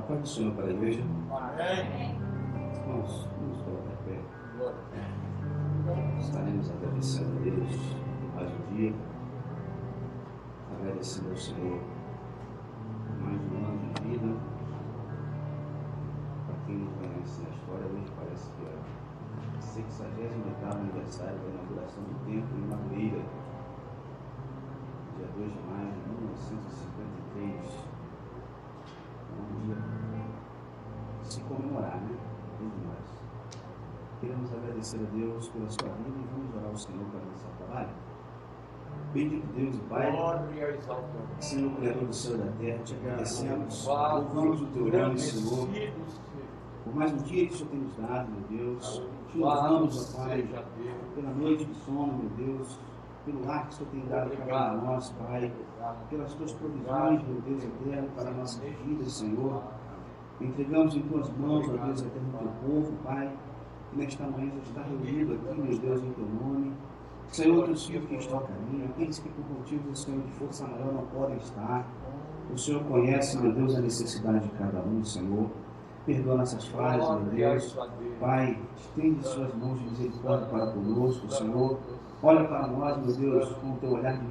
Paz do Senhor para a igreja. Amém. Irmãos, vamos colocar pé. Estaremos agradecendo a Deus por mais um dia. Agradecendo ao Senhor por mais um ano de vida. Para quem não conhece a história, hoje parece que é o 68º aniversário da inauguração do templo em Madureira. Dia 2 de maio de 1953. Um dia se comemorar, né? Todos nós. Queremos agradecer a Deus pela sua vida e vamos orar ao Senhor para o seu trabalho. Bendito Deus e Pai, Senhor Criador do céu e da terra, te agradecemos, louvamos o teu nome, Senhor, por mais um dia que o Senhor tem nos dado, meu Deus. Te louvamos, ó Pai, pela noite de sono, meu Deus, pelo lar que o Senhor tem dado a cada um de nós, Pai, pelas tuas provisões, meu Deus eterno, para a nossa vida, Senhor. Entregamos em tuas mãos, ó Deus eterno, o teu povo, Pai, que nesta manhã já está reunido aqui, meu Deus, em teu nome. Senhor, teus filhos que estão a caminho, aqueles que por motivo, Senhor, de força maior não podem estar. O Senhor conhece, meu Deus, a necessidade de cada um, Senhor. Perdoa nossas falhas, meu Deus. Pai, estende suas mãos de misericórdia para conosco, Senhor. Olha para nós, meu Deus, com o teu olhar de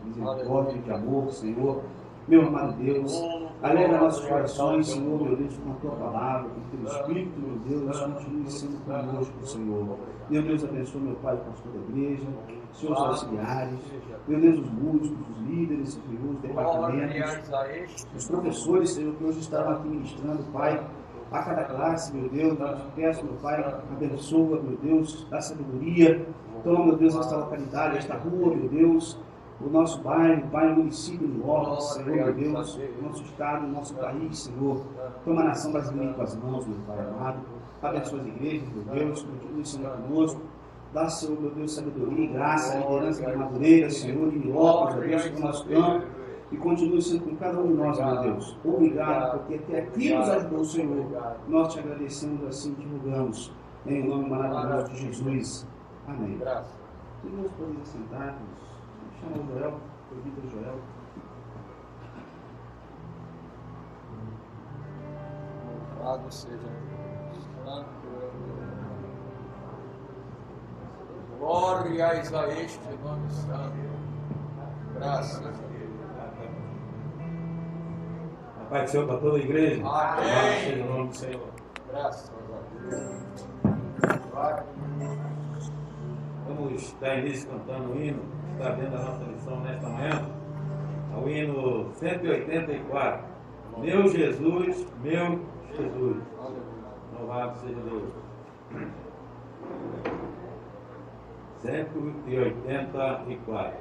misericórdia e de amor, Senhor. Meu amado Deus, alegra nossos corações, Senhor, meu Deus, com a tua palavra, com o teu Espírito, meu Deus, continue sendo conosco, Senhor. Meu Deus, abençoe meu Pai, o pastor da igreja, seus auxiliares, meu Deus, os músicos, os líderes, Senhor, os departamentos, os professores, Senhor, que hoje estarão aqui ministrando, Pai, a cada classe, meu Deus, eu te peço, meu Pai, abençoa, meu Deus, dá sabedoria, toma, meu Deus, esta localidade, esta rua, meu Deus, o nosso bairro, Pai, o município de Lopes, Senhor, meu Deus, o nosso estado, o nosso país, Senhor, toma a nação brasileira em tuas mãos, meu Pai amado, abençoa as igrejas, meu Deus, continue sendo conosco, dá, Senhor, meu Deus, sabedoria e graça, liderança de Madureira, Senhor, de Lopes, meu Deus, do nosso campo, e continue sendo com cada um de nós, meu Deus. Obrigado, porque até aqui nos ajudou o Senhor. Nós te agradecemos, assim te rogamos, em nome maravilhoso de Jesus. Amém. Irmãos, podem sentar, chama o Joel, o Vitor Joel. Louvado seja Santo. Glórias a este nome santo. Graças a Deus. A paz do Senhor para toda a igreja. Amém. Seja o nome do Senhor. Graças a Deus. Vamos dar início cantando o hino que está dentro da nossa lição nesta manhã. É o hino 184. Meu Jesus, meu Jesus. Louvado seja Deus. 184.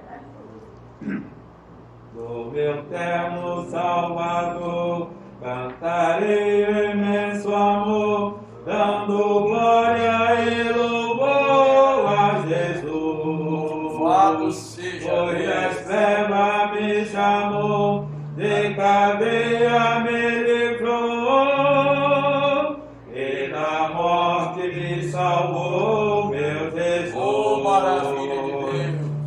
Do meu terno Salvador, cantarei o imenso amor, dando glória e louvor a Jesus. Louvado seja Pois Deus. as trevas me chamou, de cadeia me livrou, e da morte me salvou, meu Jesus. Oh, maravilha de Deus.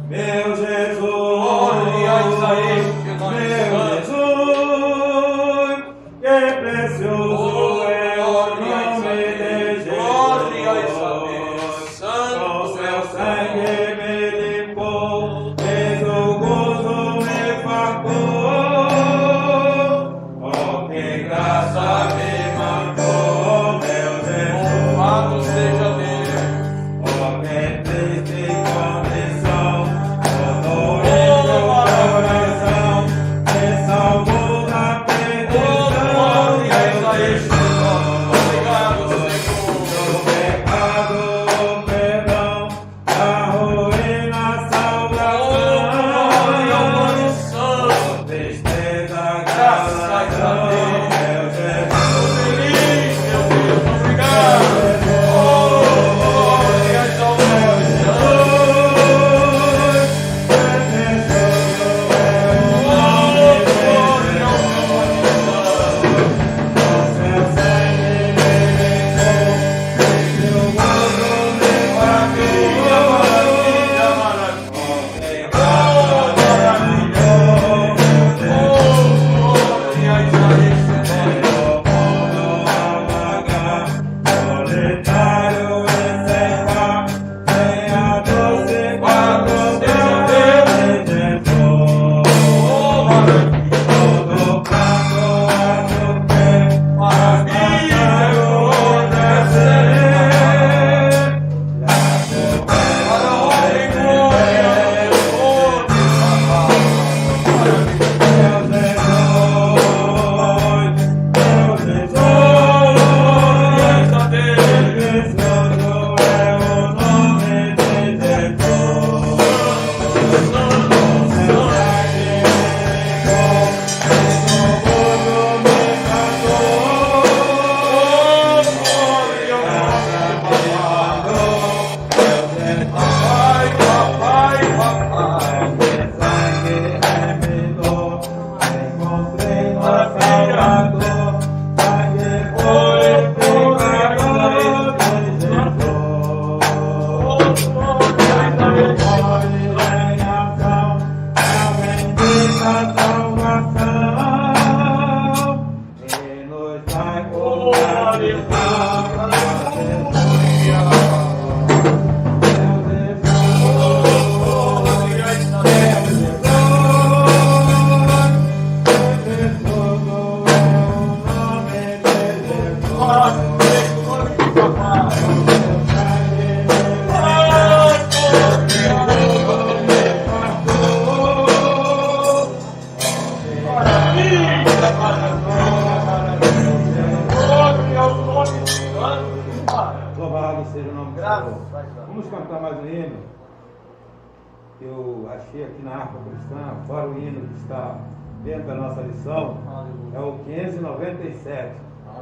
Meu Jesus, Glórias a este nome meu santo. Jesus, que precioso é o Glórias a nome de Deus. Jesus. Glórias a Deus. Com Santo seu é o sangue me limpou, fez o gozo me fartou. Oh, que graça me mandou, meu Jesus. Louvado seja Deus. Oh, que Vamos cantar mais um hino que eu achei aqui na harpa cristã, fora o hino que está dentro da nossa lição. É o 597.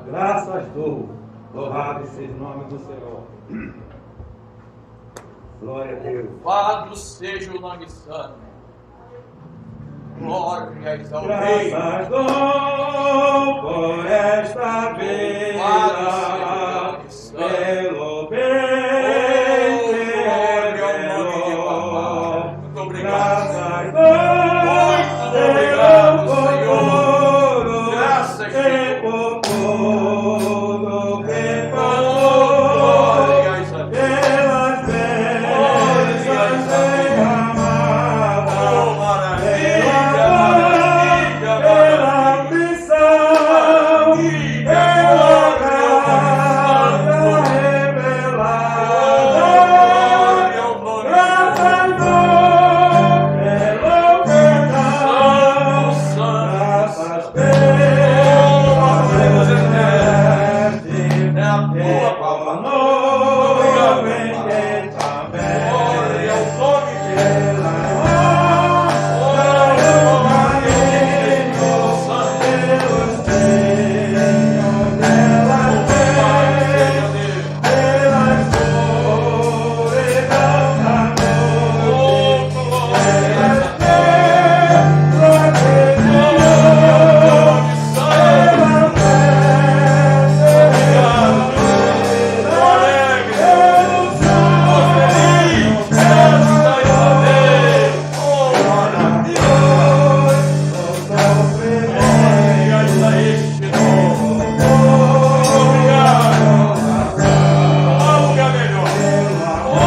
Graças dou, louvado seja o nome do Senhor. Glória a Deus. Louvado seja o nome santo. Glórias ao Rei. Graças dou por esta vida, pelo bem melhor. Muito obrigado. Graças dou Muito obrigado, Senhor. Graças, E por tudo que passou, glórias a Deus. pelas bênçãos derramadas, Oh, maravilha, maravilha, pela maravilha. missão, pela graça revelada. Glória ao nome Graças dou pelo perdão, graças pela presente, é a tua pela palavra. nuvem que Glória ao também, nome de Jesus. pela pelos tenho delas bem, pelas escuridão da noite, pelas pérolas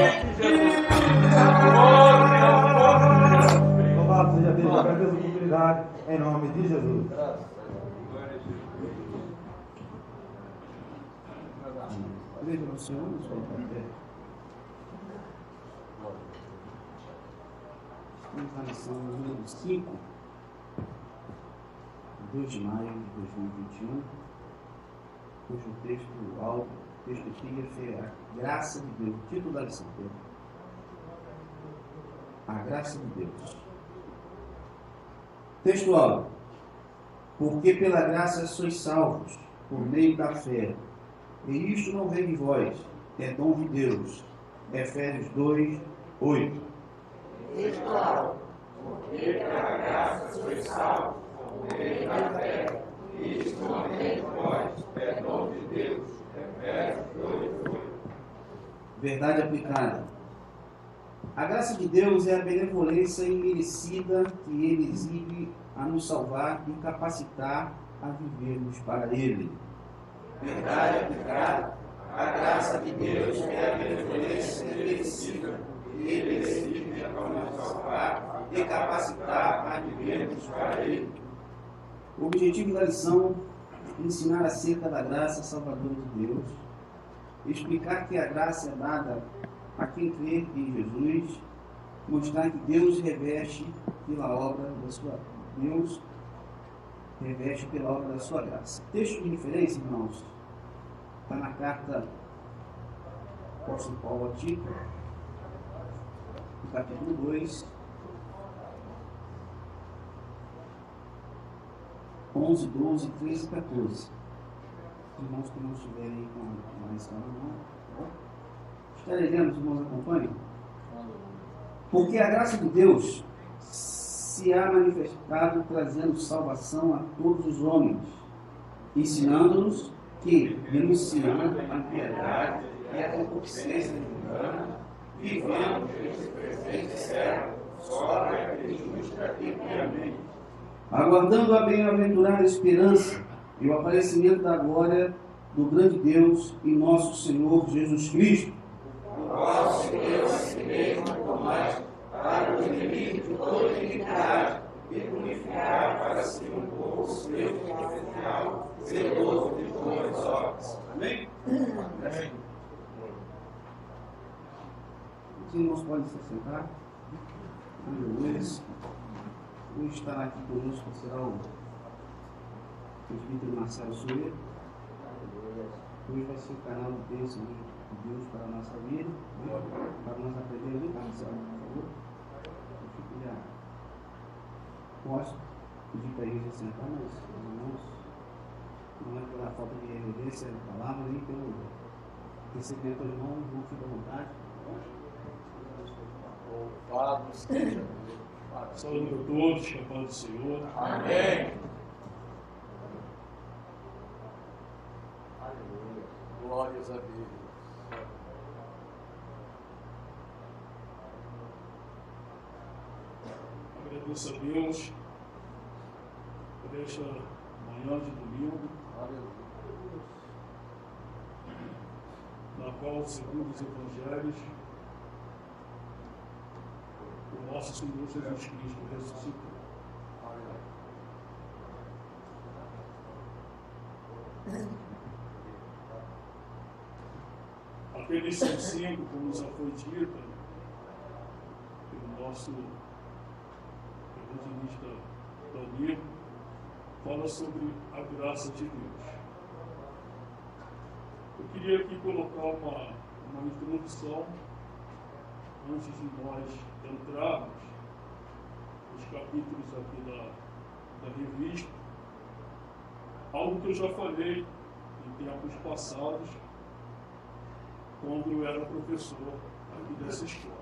de Deus, pela Louvado seja Deus, agradeço a oportunidade em nome de Jesus. Veja no Senhor, no Senhor também. Estamos na lição número 5, 2 de maio de 2021, cujo texto epígrafe é a graça de Deus, título da lição. A graça de Deus. Texto áudio. Porque pela graça sois salvos, por meio da fé. E isto não vem de vós, é dom de Deus. Efésios 2, 8. Textual, porque pela graça sois salvos, por meio da fé, isto não vem de vós, é dom de Deus. Efésios 2, 8. Verdade aplicada. A graça de Deus é a benevolência imerecida que Ele exibe a nos salvar e capacitar a vivermos para Ele. Verdade aplicada, a graça de Deus é a benevolência imerecida que Ele exige para nos salvar e capacitar a vivermos para Ele. O objetivo da lição é ensinar acerca da graça salvadora de Deus, explicar que a graça é dada a quem crê em Jesus, mostrar que Deus reveste pela obra da sua graça. Texto de referência, irmãos, está na carta do apóstolo Paulo a Tito, no capítulo 2, 11, 12, 13 e 14. Irmãos que não estiverem com a lição, não, tá bom? Estaremos, irmãos, acompanhem. Porque a graça de Deus se há manifestado trazendo salvação a todos os homens, ensinando-nos que, denunciando a impiedade e a concupiscência mundana, vivemos neste presente século, sóbria e justa e piamente, aguardando a bem-aventurada esperança e o aparecimento da glória do grande Deus e nosso Senhor Jesus Cristo, Vosso Deus, assim mesmo por nós, para o inimigo de toda iniquidade, e purificar para si um povo seu fiel, zeloso de boas obras. Amém? Amém. Os irmãos podem se sentar. Aleluia. Hoje estará aqui conosco será o presbítero Marcelo Soeiro. Hoje vai ser o canal de bênção de Deus para a nossa vida, para nós aprendermos. Marcelo, por favor. Eu fico já. Posso pedir para eles se sentar, mas os irmãos, não é pela falta de reverência da palavra, nem pelo recebimento dos irmãos, não fica à vontade. Louvado seja Deus. Saúde a todos, que a paz do Senhor. Amém. Glórias a Deus. Agradeço a Deus por esta manhã de domingo, na qual, segundo os Evangelhos, o nosso Senhor Jesus Cristo ressuscitou. Aquele São 5, como já foi dito pelo nosso evangelista Danilo, fala sobre a graça de Deus. Eu queria aqui colocar uma introdução antes de nós entrarmos nos capítulos aqui da revista, algo que eu já falei em tempos passados, quando eu era professor aqui dessa escola.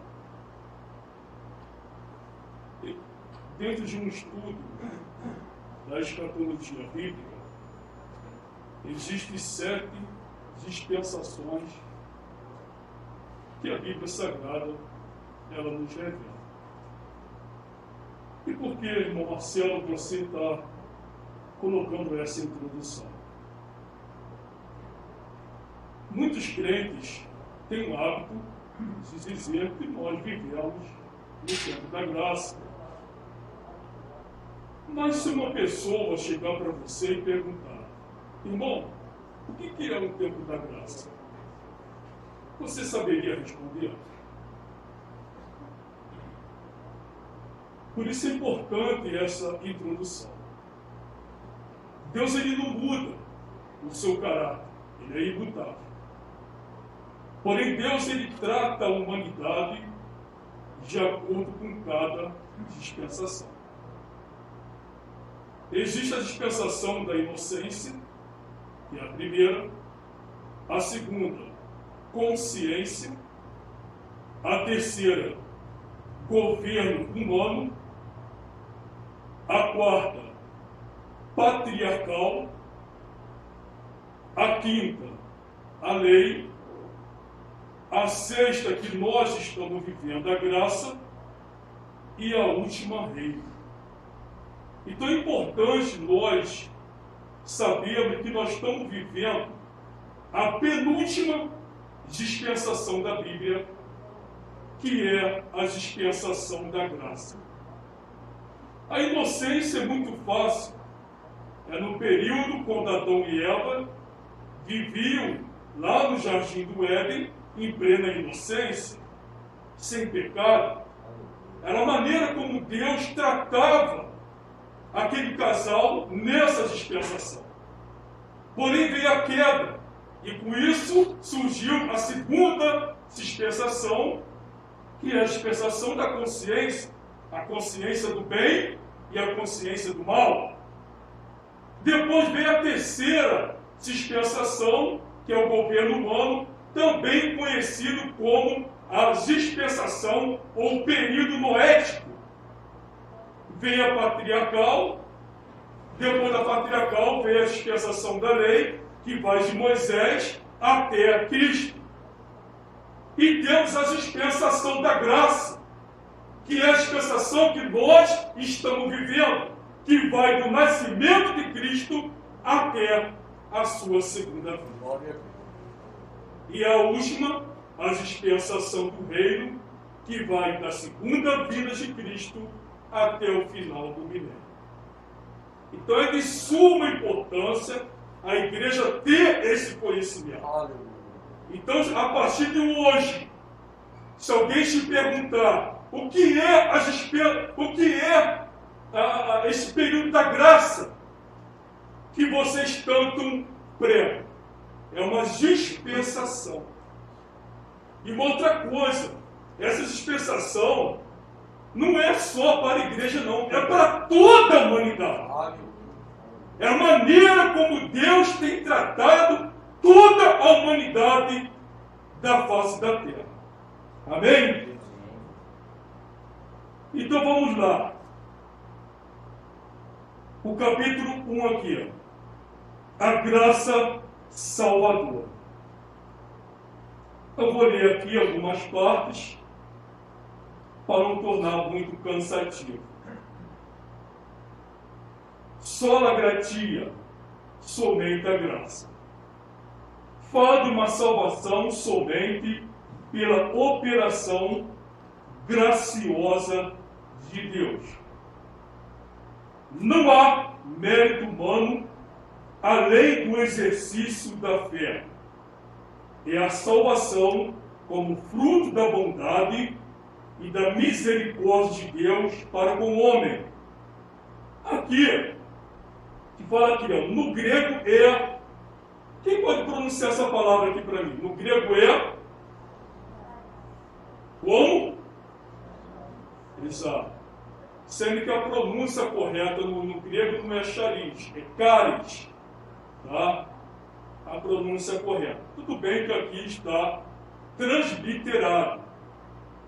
E, dentro de um estudo da escatologia bíblica, existem 7 dispensações que a Bíblia Sagrada ela nos revela. E por que, irmão Marcelo, você está colocando essa introdução? Muitos crentes têm o hábito de dizer que nós vivemos no tempo da graça. Mas se uma pessoa chegar para você e perguntar, irmão, o que é o tempo da graça? Você saberia responder? Por isso é importante essa introdução. Deus ele não muda o seu caráter, ele é imutável. Porém, Deus ele trata a humanidade de acordo com cada dispensação. Existe a dispensação da inocência, que é a primeira, a segunda, consciência, a terceira, governo humano, a quarta, patriarcal, a quinta, a lei, a sexta, que nós estamos vivendo, a graça, e a última, reino. Então é importante nós sabermos que nós estamos vivendo a penúltima dispensação da Bíblia, que é a dispensação da graça. A inocência é muito fácil. É no período quando Adão e Eva viviam lá no Jardim do Éden, em plena inocência, sem pecado. Era a maneira como Deus tratava aquele casal nessa dispensação. Porém veio a queda, e com isso surgiu a segunda dispensação, que é a dispensação da consciência, a consciência do bem e a consciência do mal. Depois veio a terceira dispensação, que é o governo humano, também conhecido como a dispensação ou período noético. Veio a patriarcal, depois da patriarcal veio a dispensação da lei, que vai de Moisés até Cristo. E temos a dispensação da graça, que é a dispensação que nós estamos vivendo, que vai do nascimento de Cristo até a sua segunda vinda. E a última, a dispensação do reino, que vai da segunda vinda de Cristo até o final do milênio. Então é de suma importância a igreja ter esse conhecimento. Então, a partir de hoje, se alguém te perguntar o que é esse período da graça que vocês tanto pregam, é uma dispensação. E uma outra coisa, essa dispensação não é só para a igreja, não, é para toda a humanidade. É a maneira como Deus tem tratado toda a humanidade da face da terra. Amém? Então vamos lá. O capítulo 1 aqui. A graça salvadora. Eu vou ler aqui algumas partes para não tornar muito cansativo. Sola gratia, somente a graça. Fala de uma salvação somente pela operação graciosa de Deus. Não há mérito humano além do exercício da fé. É a salvação como fruto da bondade e da misericórdia de Deus para com o homem. Aqui, que fala aqui, ó, no grego é... Quem pode pronunciar essa palavra aqui para mim? No grego é... Como? Exato. Sendo que a pronúncia correta no grego não é charis, é caris. Tá? A pronúncia correta. Tudo bem que aqui está transliterado.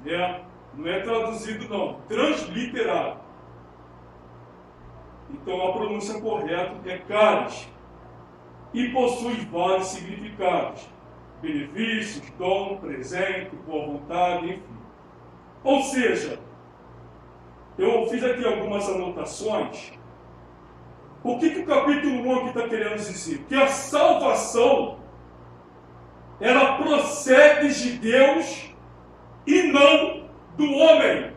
Né? Não é traduzido não, transliterado. Então a pronúncia correta é caris. E possui vários significados. Benefícios, dom, presente, boa vontade, enfim. Ou seja, eu fiz aqui algumas anotações. O que o capítulo 1 aqui está querendo dizer? Que a salvação, ela procede de Deus e não do homem.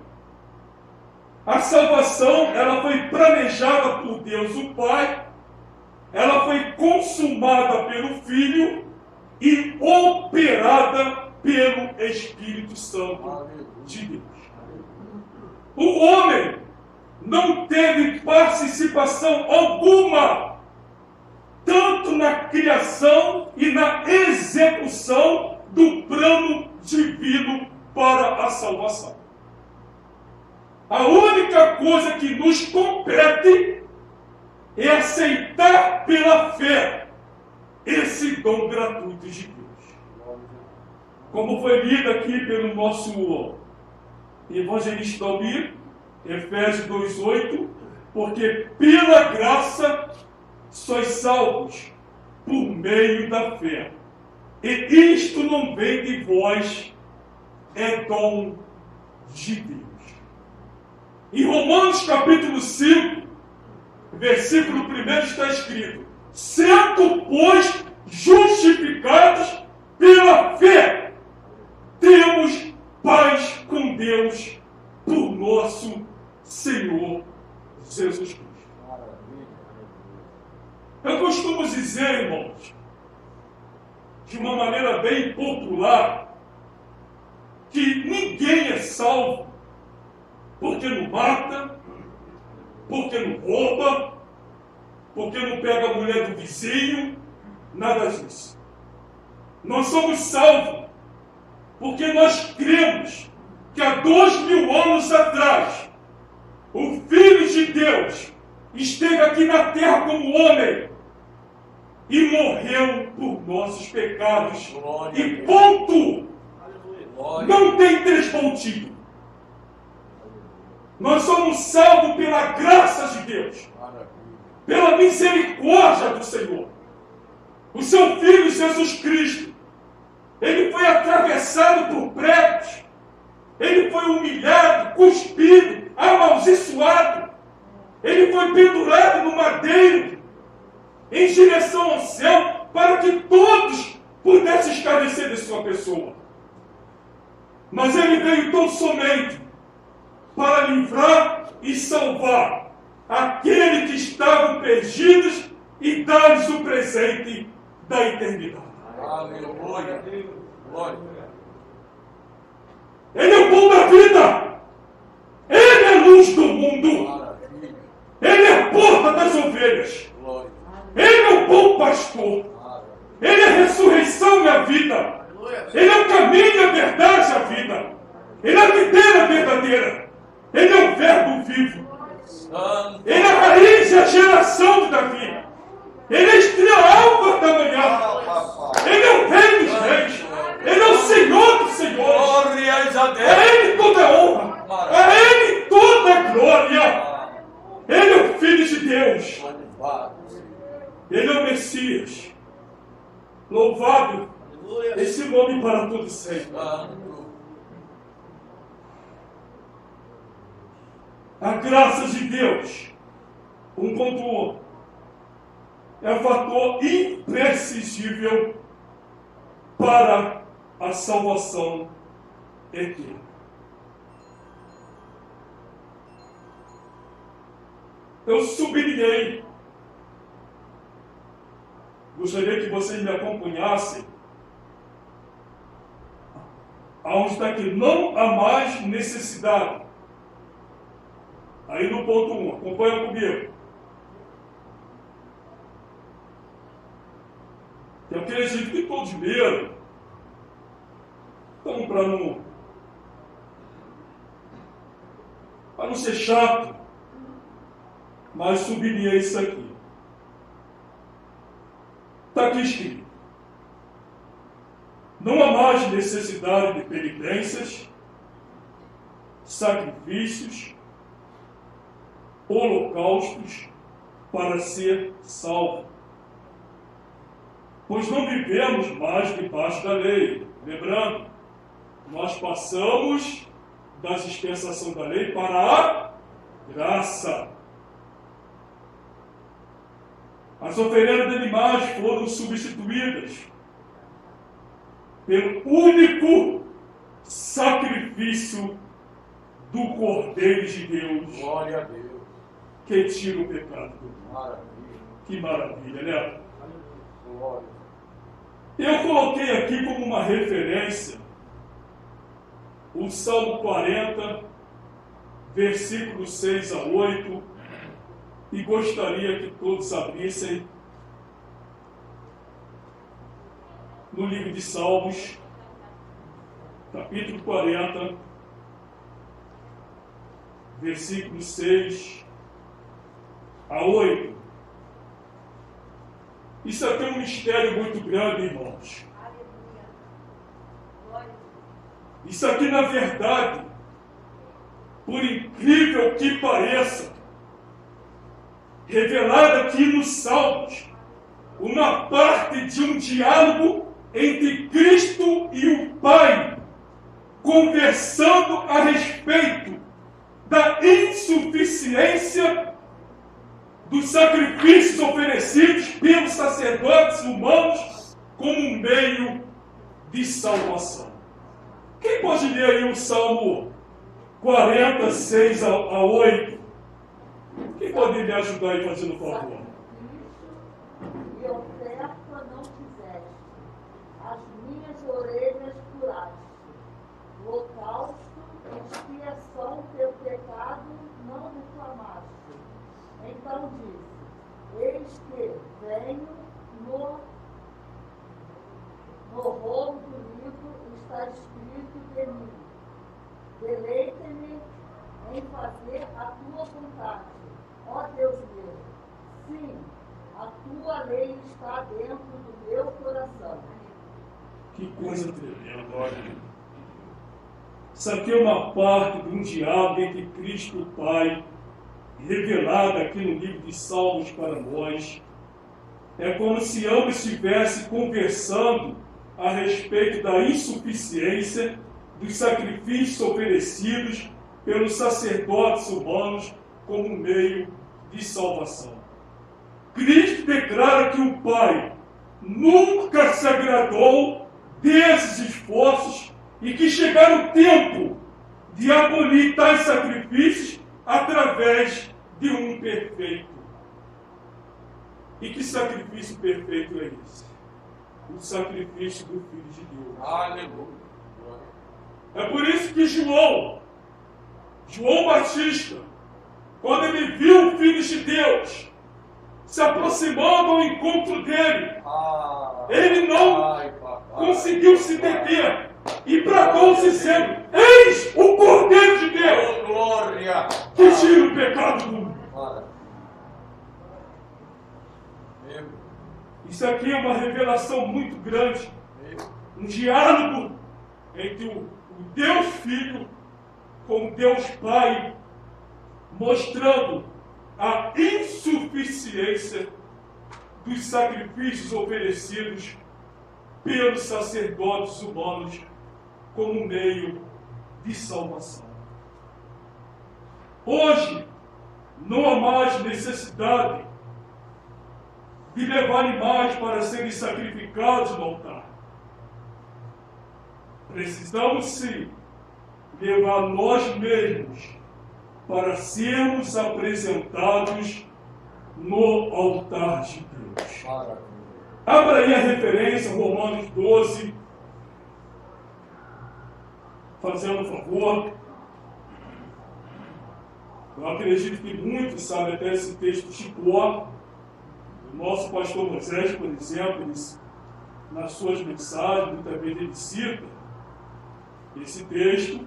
A salvação, ela foi planejada por Deus o Pai, ela foi consumada pelo Filho e operada pelo Espírito Santo de Deus. O homem não teve participação alguma, tanto na criação e na execução do plano divino para a salvação. A única coisa que nos compete é aceitar pela fé esse dom gratuito de Deus. Como foi lido aqui pelo nosso evangelista Almir, Efésios 2,8, porque pela graça sois salvos por meio da fé. E isto não vem de vós, é dom de Deus. Em Romanos capítulo 5, versículo 1 está escrito: sendo, pois, justificados pela fé, temos paz com Deus por nosso Senhor Jesus Cristo. Eu costumo dizer, irmãos, de uma maneira bem popular, que ninguém é salvo porque não mata, porque não rouba, porque não pega a mulher do vizinho, nada disso. Nós somos salvos porque nós cremos que há 2000 anos atrás, o Filho de Deus esteve aqui na terra como homem e morreu por nossos pecados. Glória e ponto! Glória. Não tem três pontinhos. Nós somos salvos pela graça de Deus, pela misericórdia do Senhor. O seu Filho Jesus Cristo, ele foi atravessado por pregos, ele foi humilhado, cuspido, amaldiçoado, ele foi pendurado no madeiro, em direção ao céu, para que todos pudessem esclarecer de sua pessoa. mas ele veio tão somente para livrar e salvar aqueles que estavam perdidos e dar-lhes o presente da eternidade. Aleluia. Glória. Ele é o pão da vida. Ele é a luz do mundo. Maravilha. Ele é a porta das ovelhas. Glória. Ele é o bom pastor. Ele é a ressurreição e a vida. Ele é o caminho, a verdade e a vida. Ele é a videira verdadeira. Ele é o verbo vivo. Santo. Ele é a raiz e a geração de Davi. Ele é a estrela alva da manhã. Ele é o rei dos reis. Ele é o Senhor dos senhores. Glórias a Deus. É Ele toda a honra. É Ele toda a glória. Ele é o Filho de Deus. Louvado. Ele é o Messias. Louvado esse nome para todo sempre. Santo. A graça de Deus, um contra o outro, é um fator imprescindível para a salvação eterna. Eu sublinhei, gostaria que vocês me acompanhassem, aonde está que não há mais necessidade. Aí no ponto 1, acompanha comigo. Eu acredito que todos leram. Então, para não ser chato, mas sublinhei isso aqui. Está aqui escrito. Não há mais necessidade de penitências, sacrifícios, holocaustos para ser salvo. Pois não vivemos mais debaixo da lei. Lembrando, nós passamos da dispensação da lei para a graça. As oferendas de animais foram substituídas pelo único sacrifício do Cordeiro de Deus. Glória a Deus. Que tira o pecado do mundo. Maravilha. Que maravilha, né? Glória. Eu coloquei aqui como uma referência o Salmo 40, versículos 6 a 8, e gostaria que todos abrissem no livro de Salmos, capítulo 40, versículos 6 a 8. Isso aqui é um mistério muito grande, irmãos. Isso aqui, na verdade, por incrível que pareça, revelado aqui nos Salmos, uma parte de um diálogo entre Cristo e o Pai, conversando a respeito da insuficiência dos sacrifícios oferecidos pelos sacerdotes humanos como um meio de salvação. Quem pode ler aí o Salmo 40, 6 a 8? Quem pode me ajudar aí fazendo favor? E oferta não fizeste, as minhas orelhas curaste, holocausto, expiação teu pecado não reclamaste. Então disse, eis que venho no rolo do livro está escrito de mim, deleita-me em fazer a tua vontade, ó Deus meu. Sim, a tua lei está dentro do meu coração. Que coisa tremenda, olha. Isso aqui é uma parte de um diálogo entre Cristo e o Pai, revelada aqui no livro de Salmos para nós. É como se ambos estivessem conversando a respeito da insuficiência dos sacrifícios oferecidos pelos sacerdotes humanos como meio de salvação. Cristo declara que o Pai nunca se agradou desses esforços e que chegar o tempo de abolir tais sacrifícios através de um perfeito. E que sacrifício perfeito é esse? O sacrifício do Filho de Deus. Aleluia. É por isso que João Batista, quando ele viu o Filho de Deus se aproximando ao encontro dele, ele não conseguiu se deter e bradou dizendo: eis o Cordeiro de Deus, Glória. que tira o pecado do mundo. Isso aqui é uma revelação muito grande, um diálogo entre o Deus Filho com o Deus Pai, mostrando a insuficiência dos sacrifícios oferecidos pelos sacerdotes humanos como meio de salvação. Hoje, não há mais necessidade de levar animais para serem sacrificados no altar. Precisamos sim levar nós mesmos para sermos apresentados no altar de Deus. Abra aí a referência, Romanos 12, fazendo um favor. Eu acredito que muitos sabem até esse texto de cor. O nosso pastor Moisés, por exemplo, nas suas mensagens, muitas vezes ele cita esse texto.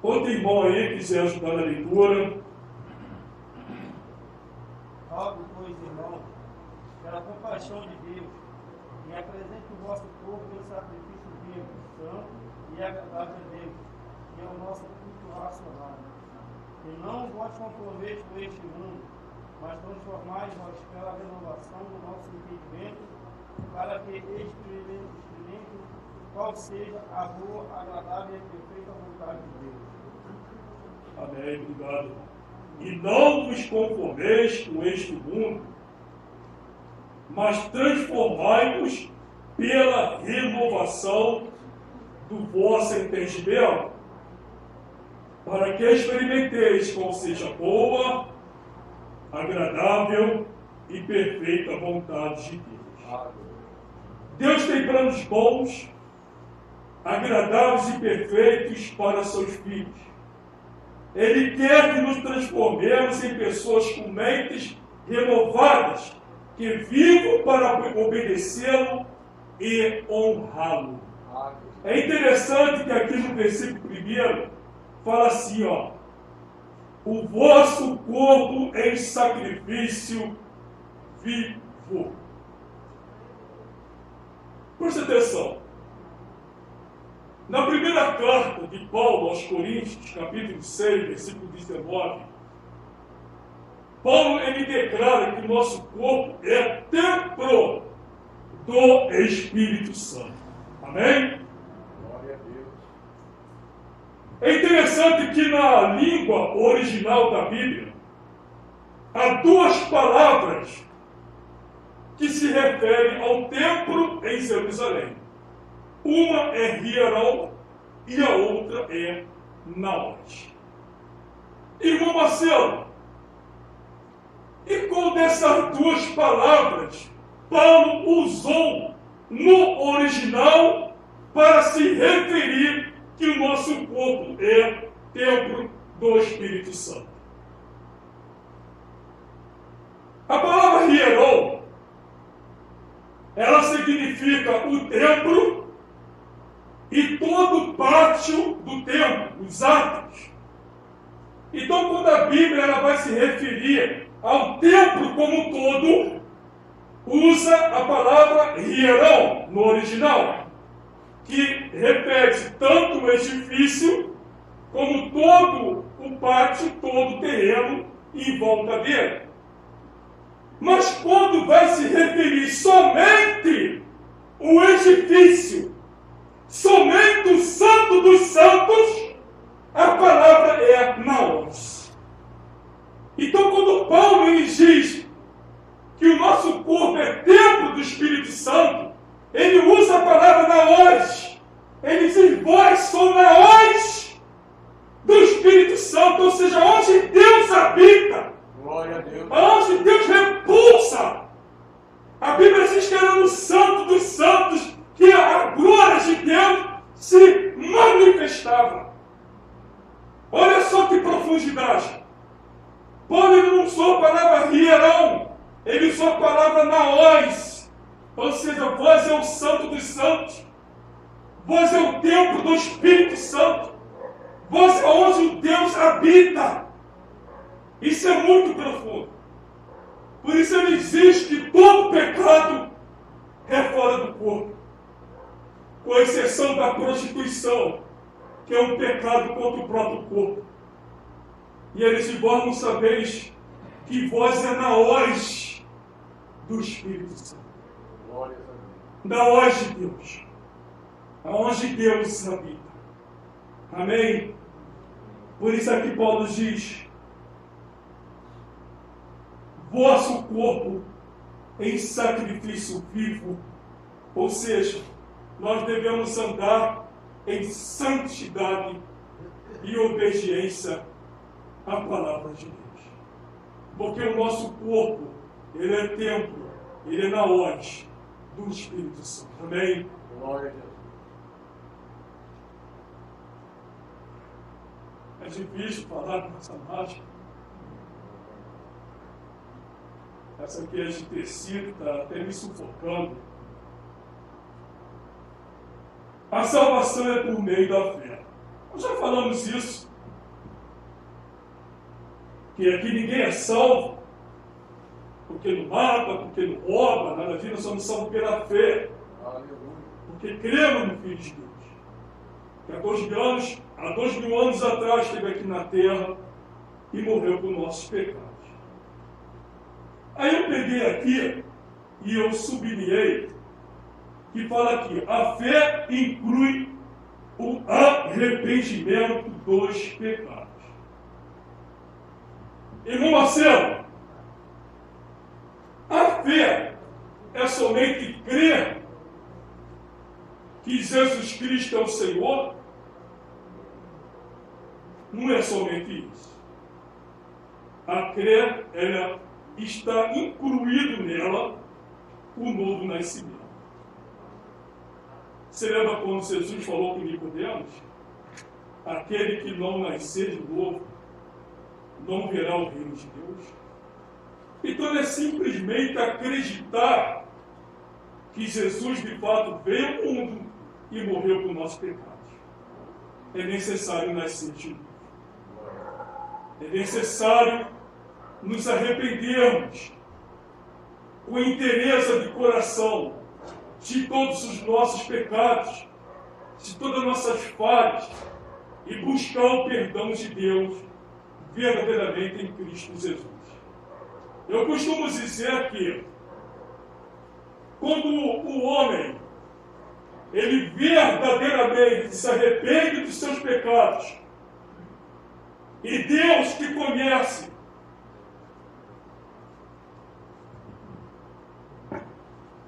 Outro irmão aí quiser ajudar na leitura. Rogo, pois, irmãos, pela compaixão de Deus, e apresente o vosso corpo em sacrifício vivo, santo e agradável a Deus, que é o nosso culto racional. E não vos conformeis com este mundo, mas transformai-vos pela renovação do nosso entendimento, para que experimente qual seja a boa, agradável e perfeita vontade de Deus. Amém, obrigado. E não vos conformeis com este mundo, mas transformai-vos pela renovação do vosso entendimento, para que experimenteis qual seja boa, agradável e perfeita vontade de Deus. Deus tem planos bons, agradáveis e perfeitos para seus filhos. Ele quer que nos transformemos em pessoas com mentes renovadas, que vivam para obedecê-lo e honrá-lo. É interessante que aqui no versículo 1 fala assim, ó: o vosso corpo em sacrifício vivo. Preste atenção. Na primeira carta de Paulo aos Coríntios, capítulo 6, versículo 19, Paulo ele declara que o nosso corpo é templo do Espírito Santo. Amém? Glória a Deus. É interessante que na língua original da Bíblia há duas palavras que se referem ao templo em Jerusalém. Uma é hierol e a outra é naos. Irmão Marcelo, e qual dessas duas palavras Paulo usou no original para se referir que o nosso corpo é templo do Espírito Santo? A palavra hierol, ela significa o templo e todo o pátio do templo, os átrios. Então, quando a Bíblia ela vai se referir ao templo como um todo, usa a palavra hierol no original, que refere tanto o edifício como todo o pátio, todo o terreno em volta dele. Mas quando vai se referir somente o edifício, somente o Santo dos Santos, a palavra é naos. Então, quando Paulo ele diz que o nosso corpo é templo do Espírito Santo, ele usa a palavra naós. Ele diz, vós sou naós do Espírito Santo, ou seja, onde Deus habita, Glória a Deus. onde Deus repulsa. A Bíblia diz que era no Santo dos Santos que a glória de Deus se manifestava. Olha só que profundidade. Paulo não usou a palavra hierão, ele usou a palavra naós, ou seja, vós é o Santo dos Santos, vós é o templo do Espírito Santo, vós é onde Deus habita. Isso é muito profundo. Por isso ele diz que todo pecado é fora do corpo, com exceção da prostituição, que é um pecado contra o próprio corpo. E ele diz, vós não sabeis que vós é naós do Espírito Santo. Glória a Deus. Naós de Deus. Aonde Deus habita. Amém? Por isso aqui Paulo diz, vosso corpo em sacrifício vivo. Ou seja, nós devemos andar em santidade e obediência à palavra de Deus. Porque o nosso corpo, ele é templo, ele é naós do Espírito Santo. Amém? Glória a Deus. É difícil falar com essa mágica. Essa aqui é de tecido, está até me sufocando. A salvação é por meio da fé. Nós já falamos isso. Que aqui ninguém é salvo porque não mata, porque não rouba, nada disso, nós somos salvos pela fé. Aleluia. Porque cremos no Filho de Deus. Que há 2000 anos atrás esteve aqui na terra e morreu por nossos pecados. Aí eu peguei aqui e eu sublinhei que fala aqui, a fé inclui o arrependimento dos pecados. Irmão Marcelo, a fé é somente crer que Jesus Cristo é o Senhor? Não é somente isso. A crer, ela está incluído nela o novo nascimento. Você lembra quando Jesus falou com Nicodemos? Aquele que não nascer de novo não verá o reino de Deus. Então é simplesmente acreditar que Jesus de fato veio ao mundo e morreu por nossos pecados. É necessário nascer de novo. É necessário nos arrependermos com inteireza de coração de todos os nossos pecados, de todas as nossas falhas e buscar o perdão de Deus verdadeiramente em Cristo Jesus. Eu costumo dizer que quando o homem ele verdadeiramente se arrepende dos seus pecados e Deus que conhece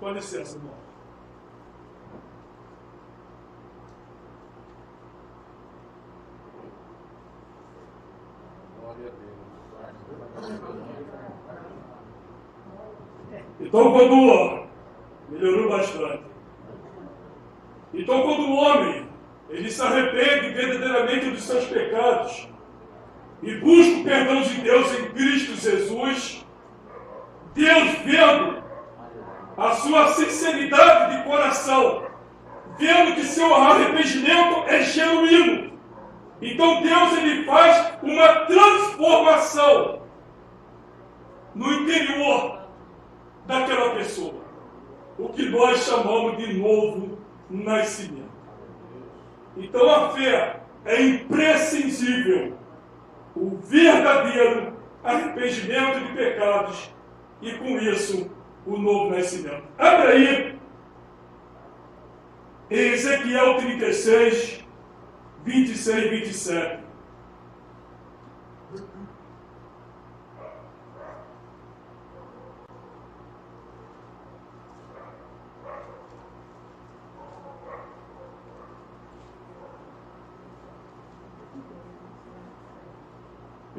com licença, irmão. Glória a Deus. Então quando melhorou bastante. Então quando o homem ele se arrepende verdadeiramente dos seus pecados e busca o perdão de Deus em Cristo Jesus, Deus vendo a sua sinceridade de coração, vendo que seu arrependimento é genuíno, então Deus ele faz uma transformação no interior daquela pessoa, o que nós chamamos de novo nascimento. Então a fé é imprescindível, o verdadeiro arrependimento de pecados e com isso o novo nascimento. Abre aí em Ezequiel 36, 26 e 27.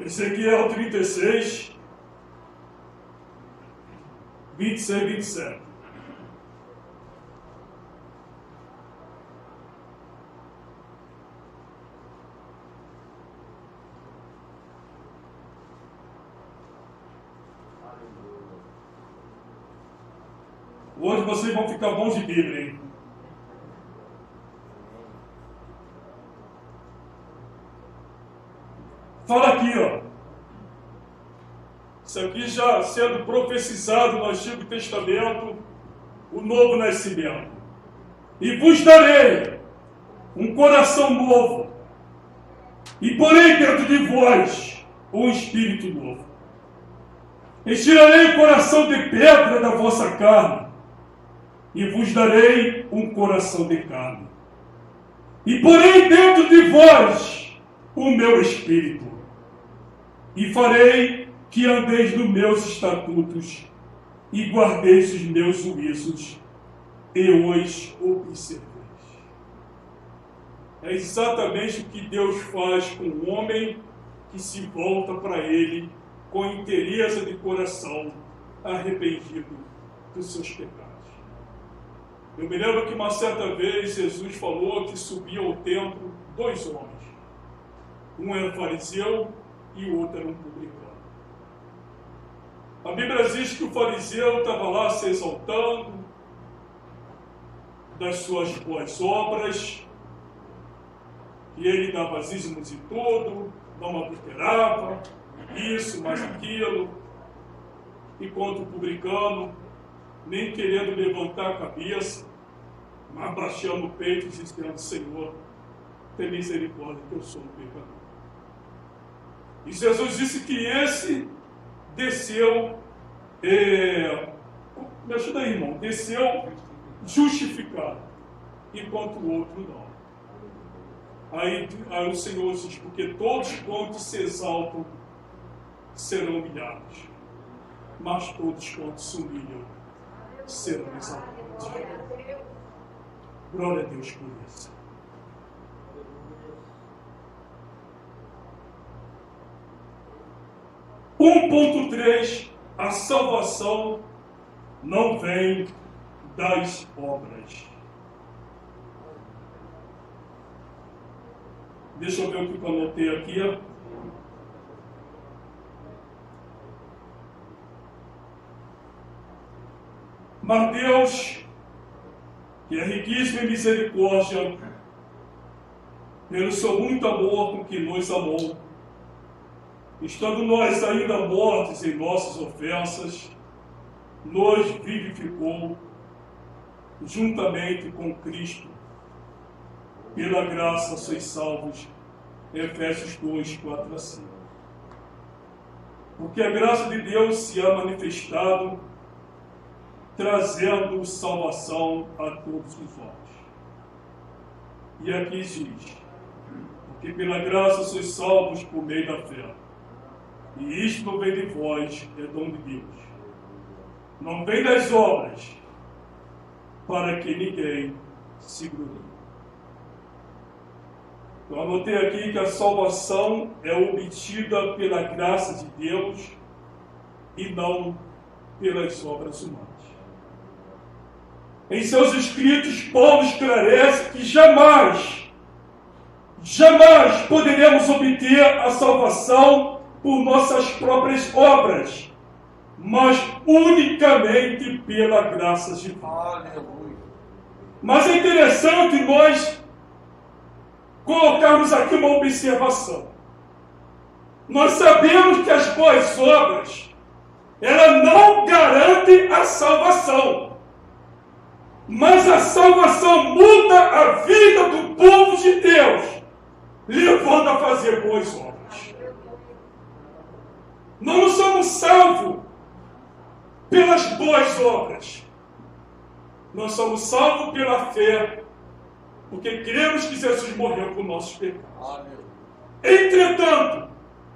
Ezequiel 36, 26 e 27. Hoje vocês vão ficar bons de Bíblia, hein? Fala aqui, ó. Isso aqui já sendo profetizado no Antigo Testamento, o novo nascimento. E vos darei um coração novo, e porei dentro de vós um espírito novo. Retirarei o coração de pedra da vossa carne, e vos darei um coração de carne. E porei dentro de vós o meu espírito, e farei que andeis nos meus estatutos, e guardeis os meus juízos, e os observeis. É exatamente o que Deus faz com o homem que se volta para Ele com inteireza de coração, arrependido dos seus pecados. Eu me lembro que uma certa vez Jesus falou que subiam ao templo 2 homens. Um era fariseu e o outro era um publicano. A Bíblia diz que o fariseu estava lá se exaltando das suas boas obras, que ele dava dízimos e tudo, não adulterava, isso, mais aquilo, enquanto o publicano, nem querendo levantar a cabeça, mas baixando o peito e dizendo: Senhor, tem misericórdia, que eu sou um pecador. E Jesus disse que esse desceu, me ajuda aí, irmão, desceu justificado, enquanto o outro não. Aí o Senhor diz: porque todos quantos se exaltam serão humilhados, mas todos quantos se humilham serão exaltados. Glória a Deus por isso. Ponto 3, a salvação não vem das obras. Deixa eu ver o que eu anotei aqui. Mas Deus, que é riquíssimo em misericórdia, pelo seu muito amor com que nos amou, estando nós ainda mortos em nossas ofensas, nos vivificou juntamente com Cristo. Pela graça sois salvos. Efésios 2, 4 a 5. Porque a graça de Deus se ha manifestado, trazendo salvação a todos os homens. E aqui diz: porque pela graça sois salvos por meio da fé. E isto não vem de vós, é dom de Deus. Não vem das obras, para que ninguém se glorie. Eu anotei aqui que a salvação é obtida pela graça de Deus e não pelas obras humanas. Em seus escritos, Paulo esclarece que jamais poderemos obter a salvação por nossas próprias obras, mas unicamente pela graça de Deus. Aleluia. Mas é interessante nós colocarmos aqui uma observação. Nós sabemos que as boas obras, ela não garante a salvação. Mas a salvação muda a vida do povo de Deus, levando a fazer boas obras. Nós não somos salvos pelas boas obras. Nós somos salvos pela fé, porque cremos que Jesus morreu por nossos pecados. Entretanto,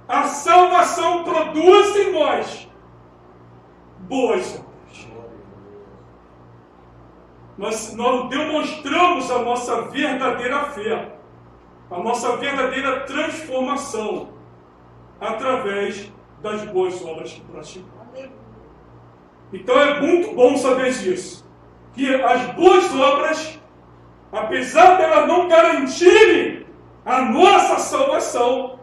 a salvação produz em nós boas obras. Nós demonstramos a nossa verdadeira fé, a nossa verdadeira transformação, através das boas obras que praticamos. Então é muito bom saber disso, que as boas obras, apesar de elas não garantirem a nossa salvação,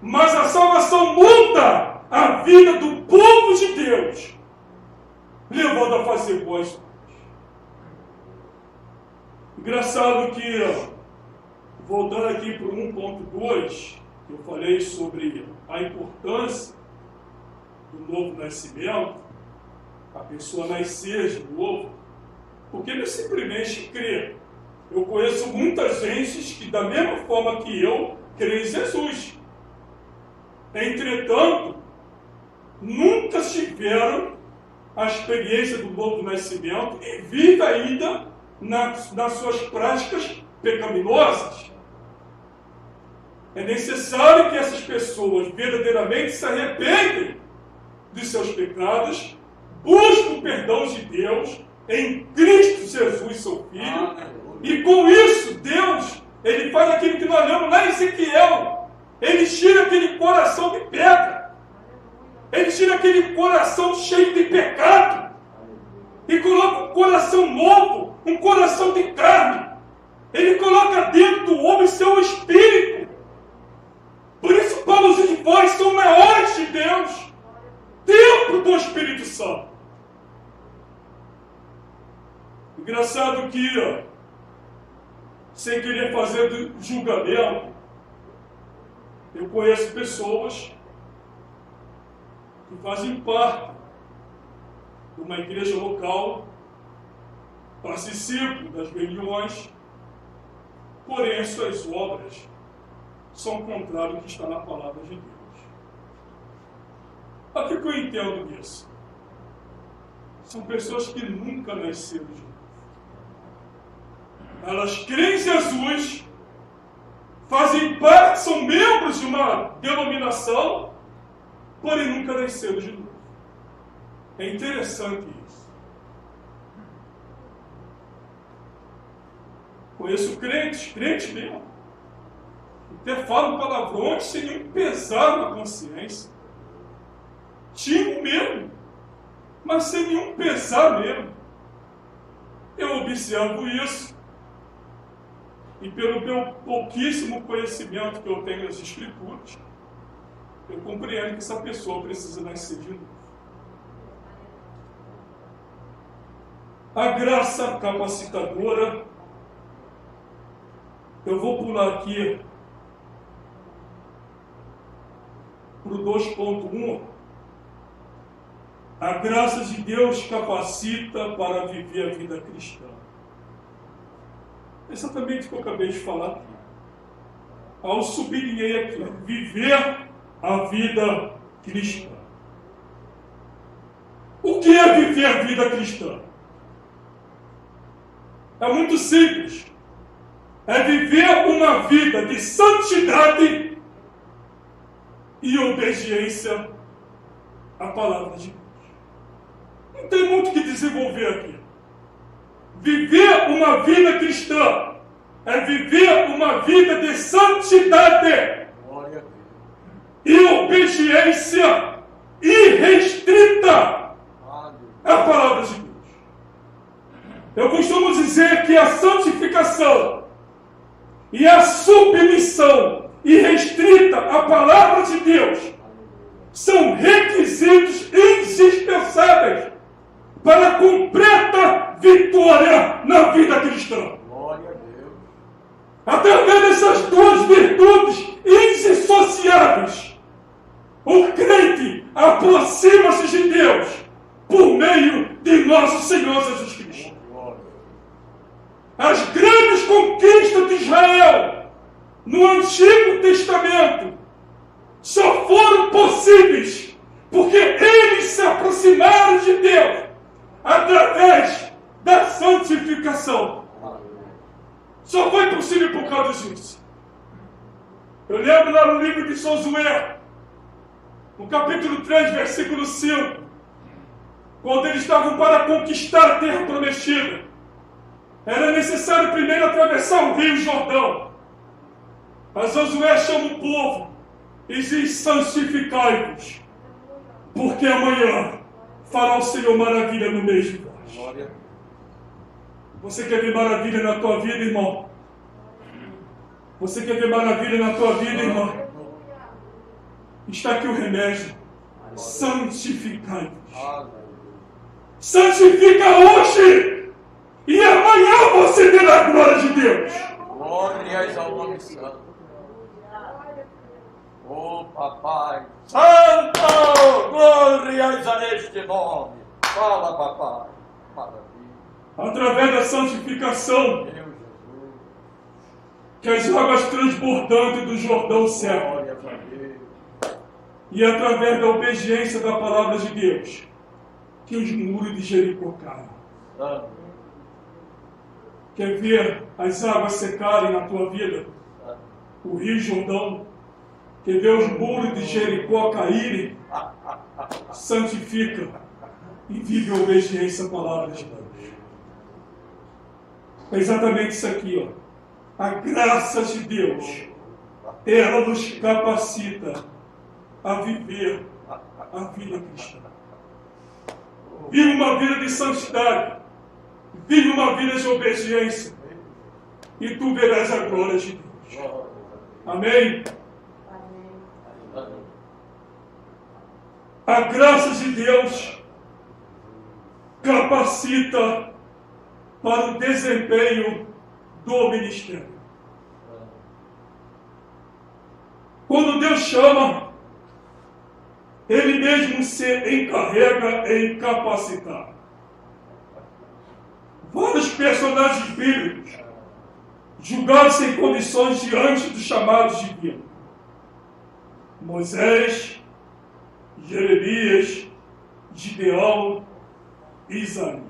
mas a salvação muda a vida do povo de Deus, levando a fazer boas obras. Engraçado que, voltando aqui para o 1.2, que eu falei sobre a importância do novo nascimento, a pessoa nascer de novo, porque não é simplesmente crer. Eu conheço muitas gente que, da mesma forma que eu, crê em Jesus. Entretanto, nunca tiveram a experiência do novo nascimento e vivem ainda nas suas práticas pecaminosas. É necessário que essas pessoas verdadeiramente se arrependem de seus pecados, busquem o perdão de Deus em Cristo Jesus, seu Filho, e com isso, Deus, Ele faz aquilo que nós lemos lá em Ezequiel. Ele tira aquele coração de pedra, Ele tira aquele coração cheio de pecado, e coloca um coração novo, um coração de carne. Ele coloca dentro do homem seu espírito. Por isso, Paulo diz que vós são maiores de Deus, templo do Espírito Santo. Engraçado que, sem querer fazer julgamento, eu conheço pessoas que fazem parte de uma igreja local, participam das reuniões, porém as suas obras são contrárias ao que está na palavra de Deus. O que eu entendo disso? São pessoas que nunca nasceram de novo. Elas creem em Jesus, fazem parte, são membros de uma denominação, porém nunca nasceram de novo. É interessante isso. Conheço crentes mesmo, até falam palavrões sem nenhum pesar na consciência. Tinham mesmo, mas sem nenhum pesar mesmo. Eu observo isso. E pelo meu pouquíssimo conhecimento que eu tenho das Escrituras, eu compreendo que essa pessoa precisa nascer de novo. A graça capacitadora, eu vou pular aqui para o 2.1. A graça de Deus capacita para viver a vida cristã. Exatamente o que eu acabei de falar aqui. Eu sublinhei aqui, viver a vida cristã. O que é viver a vida cristã? É muito simples. É viver uma vida de santidade e obediência à palavra de Deus. Não tem muito o que desenvolver aqui. Viver uma vida cristã é viver uma vida de santidade e obediência irrestrita à palavra de Deus. Eu costumo dizer que a santificação e a submissão irrestrita à palavra de Deus são requisitos indispensáveis para a completa vitória na vida cristã. Glória a Deus. Através dessas duas virtudes indissociáveis, o crente aproxima-se de Deus por meio de nosso Senhor Jesus Cristo. As grandes conquistas de Israel no Antigo Testamento só foram possíveis porque eles se aproximaram de Deus através da santificação. Só foi possível por causa disso. Eu lembro lá no livro de Josué, no capítulo 3, versículo 5, quando eles estavam para conquistar a terra prometida, era necessário primeiro atravessar o rio Jordão. Mas Josué chama o povo e diz: santificai-vos, porque amanhã fará o Senhor maravilha no meio de vós. Você quer ver maravilha na tua vida, irmão? Você quer ver maravilha na tua vida, irmão? Está aqui o remédio. Santificai-vos. Santifica hoje, e amanhã você terá a glória de Deus. Glórias ao nome santo. Oh, papai. Santo! Glórias a este nome. Fala, papai. Maravilha. Através da santificação, Meu Jesus. que as águas transbordantes do Jordão secam. Glórias a Deus. E através da obediência da palavra de Deus, que os muros de Jericó caem. Santo. Quer ver as águas secarem na tua vida? Santo. O Rio Jordão. Quer ver os muros de Jericó caírem? Santifica e vive a obediência à palavra de Deus. É exatamente isso aqui, ó. A graça de Deus, ela nos capacita a viver a vida cristã. Vive uma vida de santidade. Vive uma vida de obediência. E tu verás a glória de Deus. Amém? A graça de Deus capacita para o desempenho do ministério. Quando Deus chama, Ele mesmo se encarrega em capacitar. Vários personagens bíblicos julgados em condições diante dos chamados divinos. Moisés, Jeremias, Gideão e Isaías.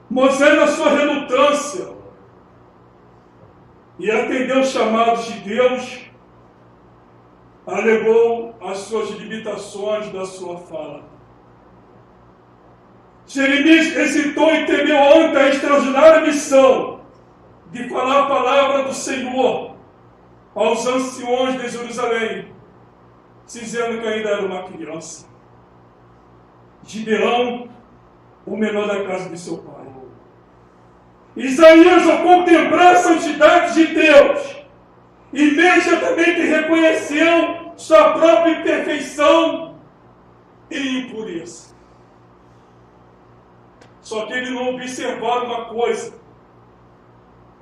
Moisés, na sua relutância e atendeu os chamados de Deus, alegou as suas limitações da sua fala. Jeremias hesitou e temeu ante a extraordinária missão de falar a palavra do Senhor aos anciões de Jerusalém, dizendo que ainda era uma criança. Gideão, o menor da casa de seu pai. Isaías, ao contemplar a santidade de Deus, imediatamente reconheceu sua própria imperfeição e impureza. Só que ele não observava uma coisa.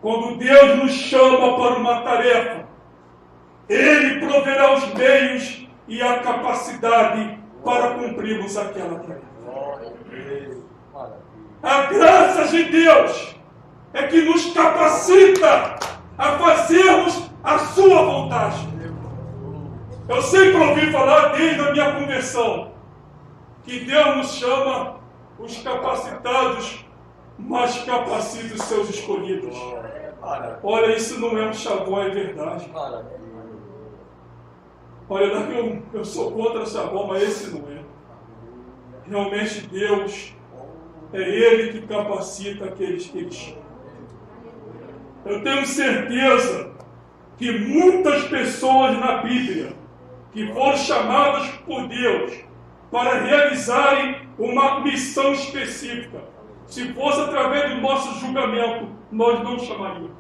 Quando Deus nos chama para uma tarefa, Ele proverá os meios e a capacidade para cumprirmos aquela tarefa. A graça de Deus é que nos capacita a fazermos a sua vontade. Eu sempre ouvi falar desde a minha conversão que Deus nos chama os capacitados, mas capacita os seus escolhidos. Olha, isso não é um chavão, é verdade. Olha, eu sou contra chavão, mas esse não é. Realmente Deus, é Ele que capacita aqueles que Ele chama. Eu tenho certeza que muitas pessoas na Bíblia que foram chamadas por Deus para realizarem uma missão específica, se fosse através do nosso julgamento, nós não chamaríamos.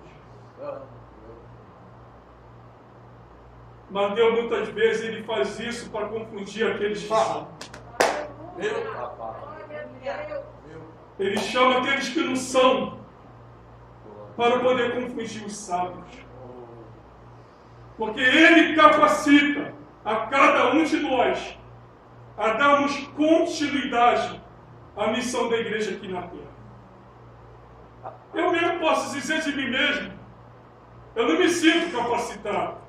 Mas Deus muitas vezes Ele faz isso para confundir aqueles que são. Ele chama aqueles que não são, para poder confundir os sábios. Porque Ele capacita a cada um de nós a darmos continuidade à missão da igreja aqui na Terra. Eu mesmo posso dizer de mim mesmo, eu não me sinto capacitado.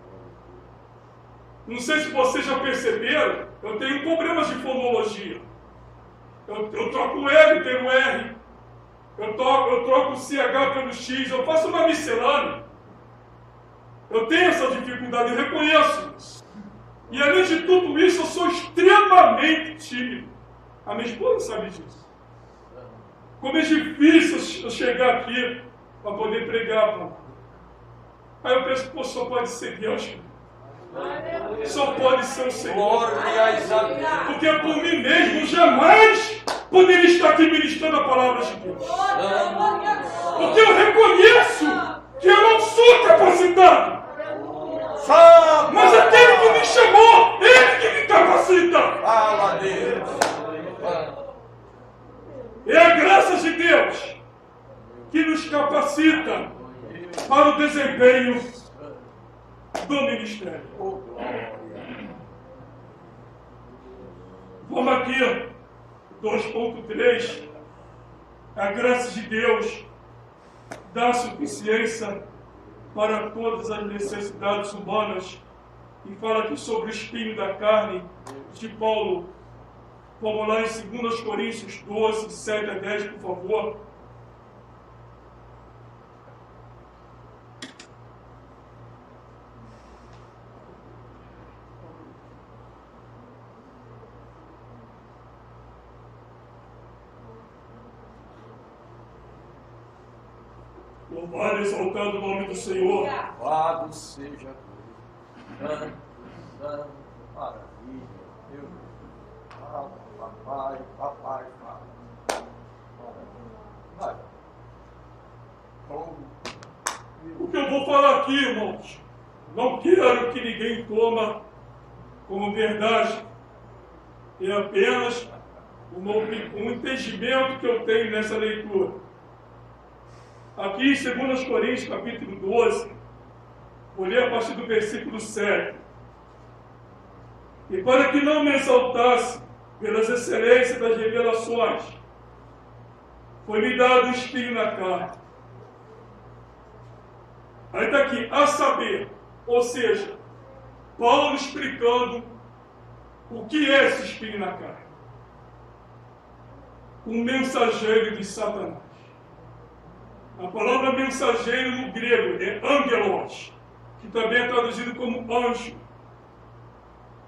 Não sei se vocês já perceberam, eu tenho problemas de fonologia. Eu troco o L pelo R, eu troco o CH pelo X, eu faço uma miscelânea. Eu tenho essa dificuldade, eu reconheço isso. E além de tudo isso, eu sou extremamente tímido. A minha esposa sabe disso. Como é difícil eu chegar aqui para poder pregar a palavra. Aí eu penso, pô, só pode ser Deus. Só pode ser o Senhor. Glórias a Deus. Porque por mim mesmo jamais poderia estar aqui ministrando a palavra de Deus. Porque eu reconheço que eu não sou capacitado. Mas aquele que me chamou, ele que me capacita. Fala a Deus. É a graça de Deus que nos capacita para o desempenho do ministério. Vamos aqui, 2.3. A graça de Deus dá suficiência para todas as necessidades humanas. E fala aqui sobre o espinho da carne de Paulo. Vamos lá em 2 Coríntios 12, 7 a 10, por favor. Louvado e exaltado o nome do Senhor. Louvado seja Deus. Santo, maravilha. Deus. Papai, papai, papai. Vai. O que eu vou falar aqui, irmãos, não quero que ninguém toma como verdade. É apenas um entendimento que eu tenho nessa leitura. Aqui em 2 Coríntios, capítulo 12, vou ler a partir do versículo 7. E para que não me exaltasse pelas excelências das revelações, foi-me dado um espinho na carne. Aí está aqui, a saber, ou seja, Paulo explicando o que é esse espinho na carne. Um mensageiro de Satanás. A palavra mensageiro no grego é angelos, que também é traduzido como anjo.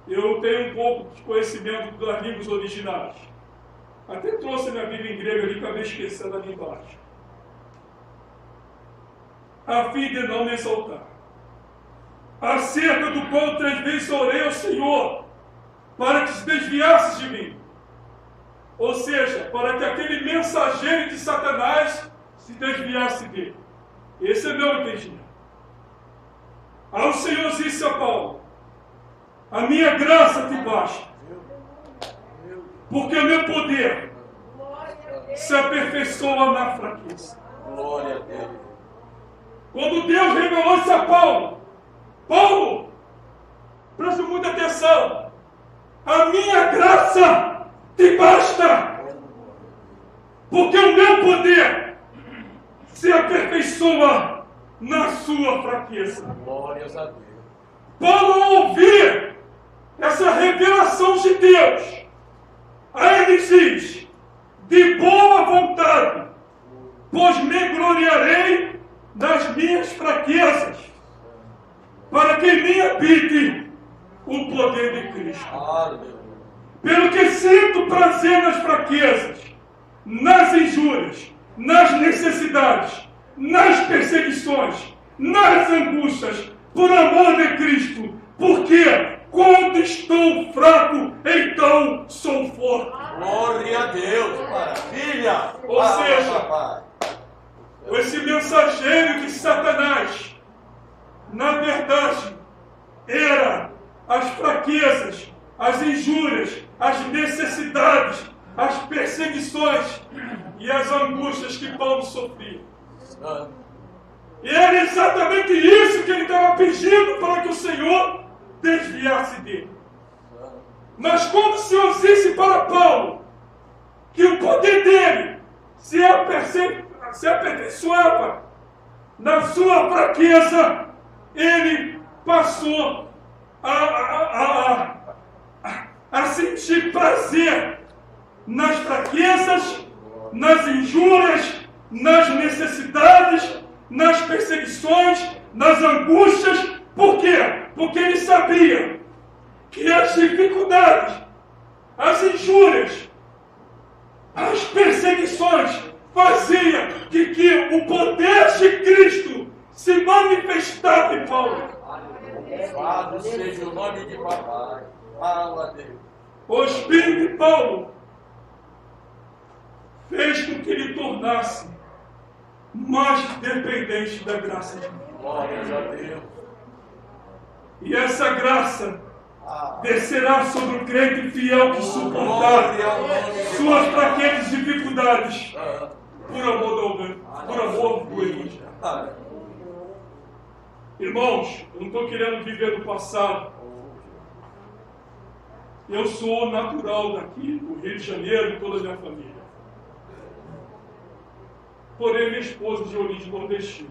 Eu tenho um pouco de conhecimento das línguas originais. Até trouxe minha Bíblia em grego ali, acabei esquecendo ali embaixo. A fim de não me exaltar. Acerca do qual 3 vezes orei ao Senhor, para que se desviasse de mim. Ou seja, para que aquele mensageiro de Satanás se desviasse dele. Esse é meu entendimento. Aí o Senhor disse a Paulo: a minha graça te basta, porque o meu poder se aperfeiçoa na fraqueza. Glória a Deus. Quando Deus revelou isso a Paulo, Paulo, preste muita atenção, a minha graça te basta, porque o meu poder se aperfeiçoa na sua fraqueza. Glórias a Deus. Paulo, ao ouvir essa revelação de Deus, aí ele diz: de boa vontade, pois me gloriarei nas minhas fraquezas, para que em mim habite o poder de Cristo. Aleluia. Pelo que sinto prazer nas fraquezas, nas injúrias, nas necessidades, nas perseguições, nas angústias, por amor de Cristo, porque quando estou fraco, então sou forte. Glória a Deus. Maravilha. Ou seja, papai. esse mensageiro de Satanás, na verdade, era as fraquezas, as injúrias, as necessidades, as perseguições e as angústias que Paulo sofria. E era exatamente isso que ele estava pedindo para que o Senhor desviasse dele. Mas quando o Senhor disse para Paulo que o poder dele se aperfeiçoava na sua fraqueza, ele passou a sentir prazer nas fraquezas, nas injúrias, nas necessidades, nas perseguições, nas angústias. Por quê? Porque ele sabia que as dificuldades, as injúrias, as perseguições faziam que o poder de Cristo se manifestado em Paulo. Louvado seja o nome de papai. Fala a Deus. O Espírito de Paulo fez com que ele tornasse mais dependente da graça de Deus. Glórias a Deus. E essa graça descerá sobre o crente fiel que suportar suas fraquezas e dificuldades por amor do Evangelho. Irmãos, eu não estou querendo viver do passado. Eu sou natural daqui, do Rio de Janeiro, e toda a minha família. Porém, minha esposa é de origem nordestina.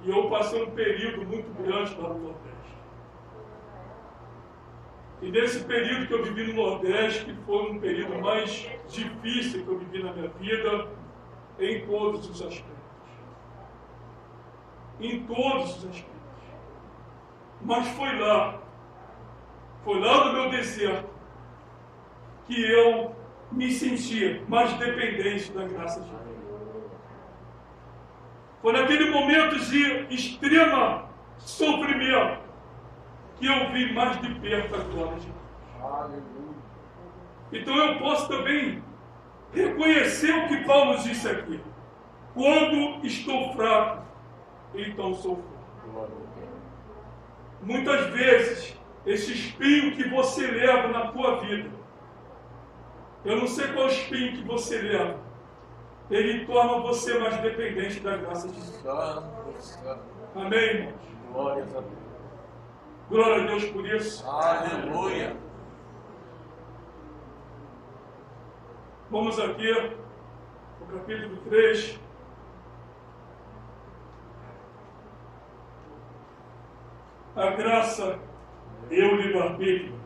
E eu passei um período muito grande lá no Nordeste. E nesse período que eu vivi no Nordeste, que foi um período mais difícil que eu vivi na minha vida, em todos os aspectos. Em todos os aspectos. Mas foi lá no meu deserto, que eu me sentia mais dependente da graça de Deus. Foi naquele momento de extrema sofrimento que eu vi mais de perto a glória de Deus. Então eu posso também reconhecer o que Paulo nos disse aqui. Quando estou fraco, então sou forte. Muitas vezes, esse espinho que você leva na tua vida, eu não sei qual espinho que você leva, ele torna você mais dependente da graça de Deus. Amém, irmãos? Glória a Deus. Glória a Deus por isso. Aleluia. Vamos aqui no capítulo 3. A graça e o livre-arbítrio.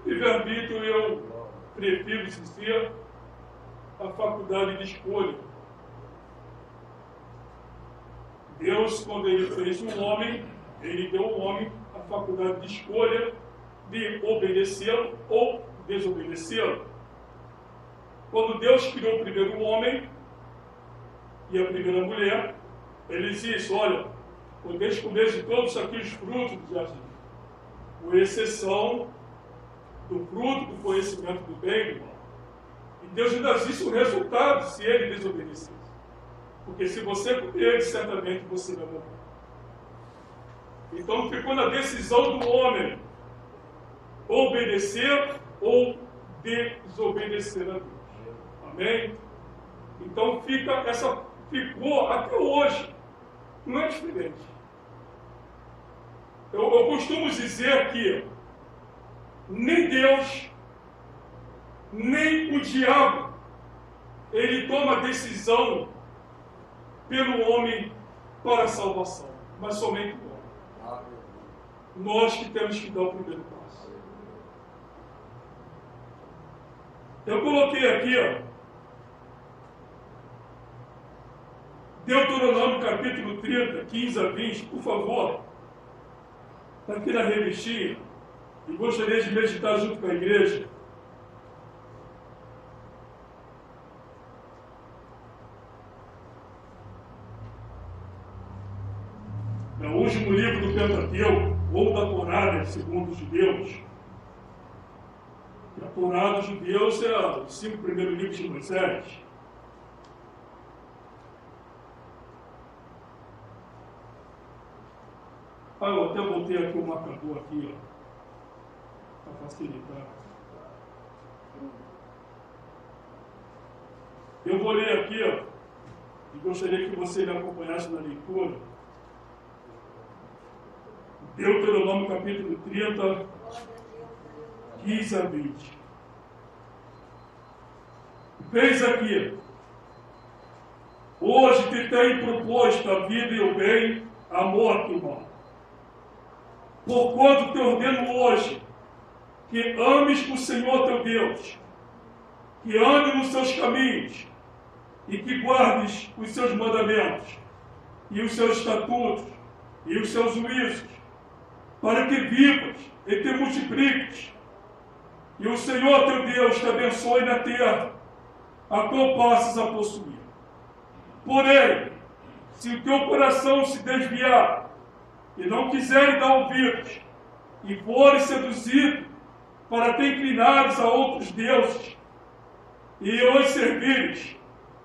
Livre-arbítrio eu prefiro dizer a faculdade de escolha. Deus, quando Ele fez um homem, Ele deu ao homem a faculdade de escolha de obedecê-lo ou desobedecê-lo. Quando Deus criou o primeiro homem e a primeira mulher, Ele disse: olha, podeis comer de todos aqueles frutos do jardim, com exceção do fruto do conhecimento do bem e do mal. E Deus ainda disse o resultado se ele desobedecesse. Porque se você comer, certamente você vai morrer. Então ficou na decisão do homem obedecer ou desobedecer a Deus. Amém? Então ficou até hoje. Não é diferente. Eu costumo dizer que nem Deus, nem o diabo, ele toma decisão pelo homem para a salvação, mas somente o homem. Nós que temos que dar o primeiro passo. Eu coloquei aqui, Deuteronômio capítulo 30, 15 a 20, por favor. Está aqui na revistinha. E gostaria de meditar junto com a igreja. É o último livro do Pentateuco, ou da Torá, segundo os judeus. A Torá dos judeus é os 5 primeiros livros de Moisés. Eu até botei aqui o marcador aqui, para facilitar. Eu vou ler aqui, e gostaria que você me acompanhasse na leitura. Deuteronômio capítulo 30, 15 a 20. Vês aqui: hoje te tenho proposto a vida e o bem, a morte e o mal. Porquanto te ordeno hoje que ames o Senhor teu Deus, que ande nos seus caminhos e que guardes os seus mandamentos e os seus estatutos e os seus juízos, para que vivas e te multipliques, e o Senhor teu Deus te abençoe na terra, a qual passas a possuir. Porém, se o teu coração se desviar e não quiseres dar ouvidos, e fores seduzido para te inclinares a outros deuses e os servires,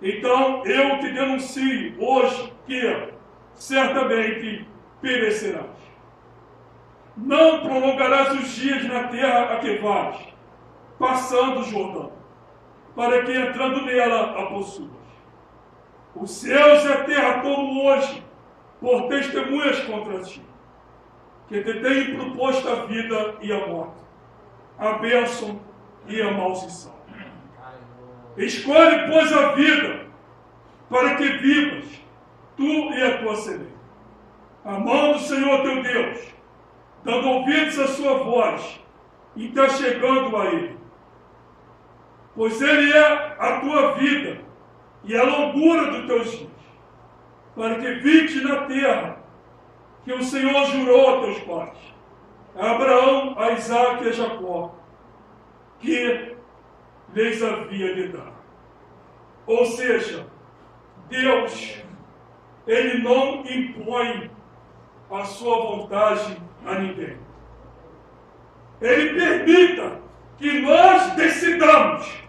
então eu te denuncio hoje que certamente perecerás. Não prolongarás os dias na terra a que vais, passando o Jordão, para que entrando nela a possuas. Os céus e a terra tomam hoje por testemunhas contra ti, que te tenho proposto a vida e a morte, a bênção e a maldição. Escolhe, pois, a vida, para que vivas, tu e a tua semente, amando o Senhor teu Deus, dando ouvidos à sua voz, e te chegando a Ele. Pois Ele é a tua vida e a longura dos teus dias, para que vives na terra que o Senhor jurou a teus pais, a Abraão, a Isaque e a Jacó, que lhes havia de dar. Ou seja, Deus, Ele não impõe a sua vontade a ninguém. Ele permita que nós decidamos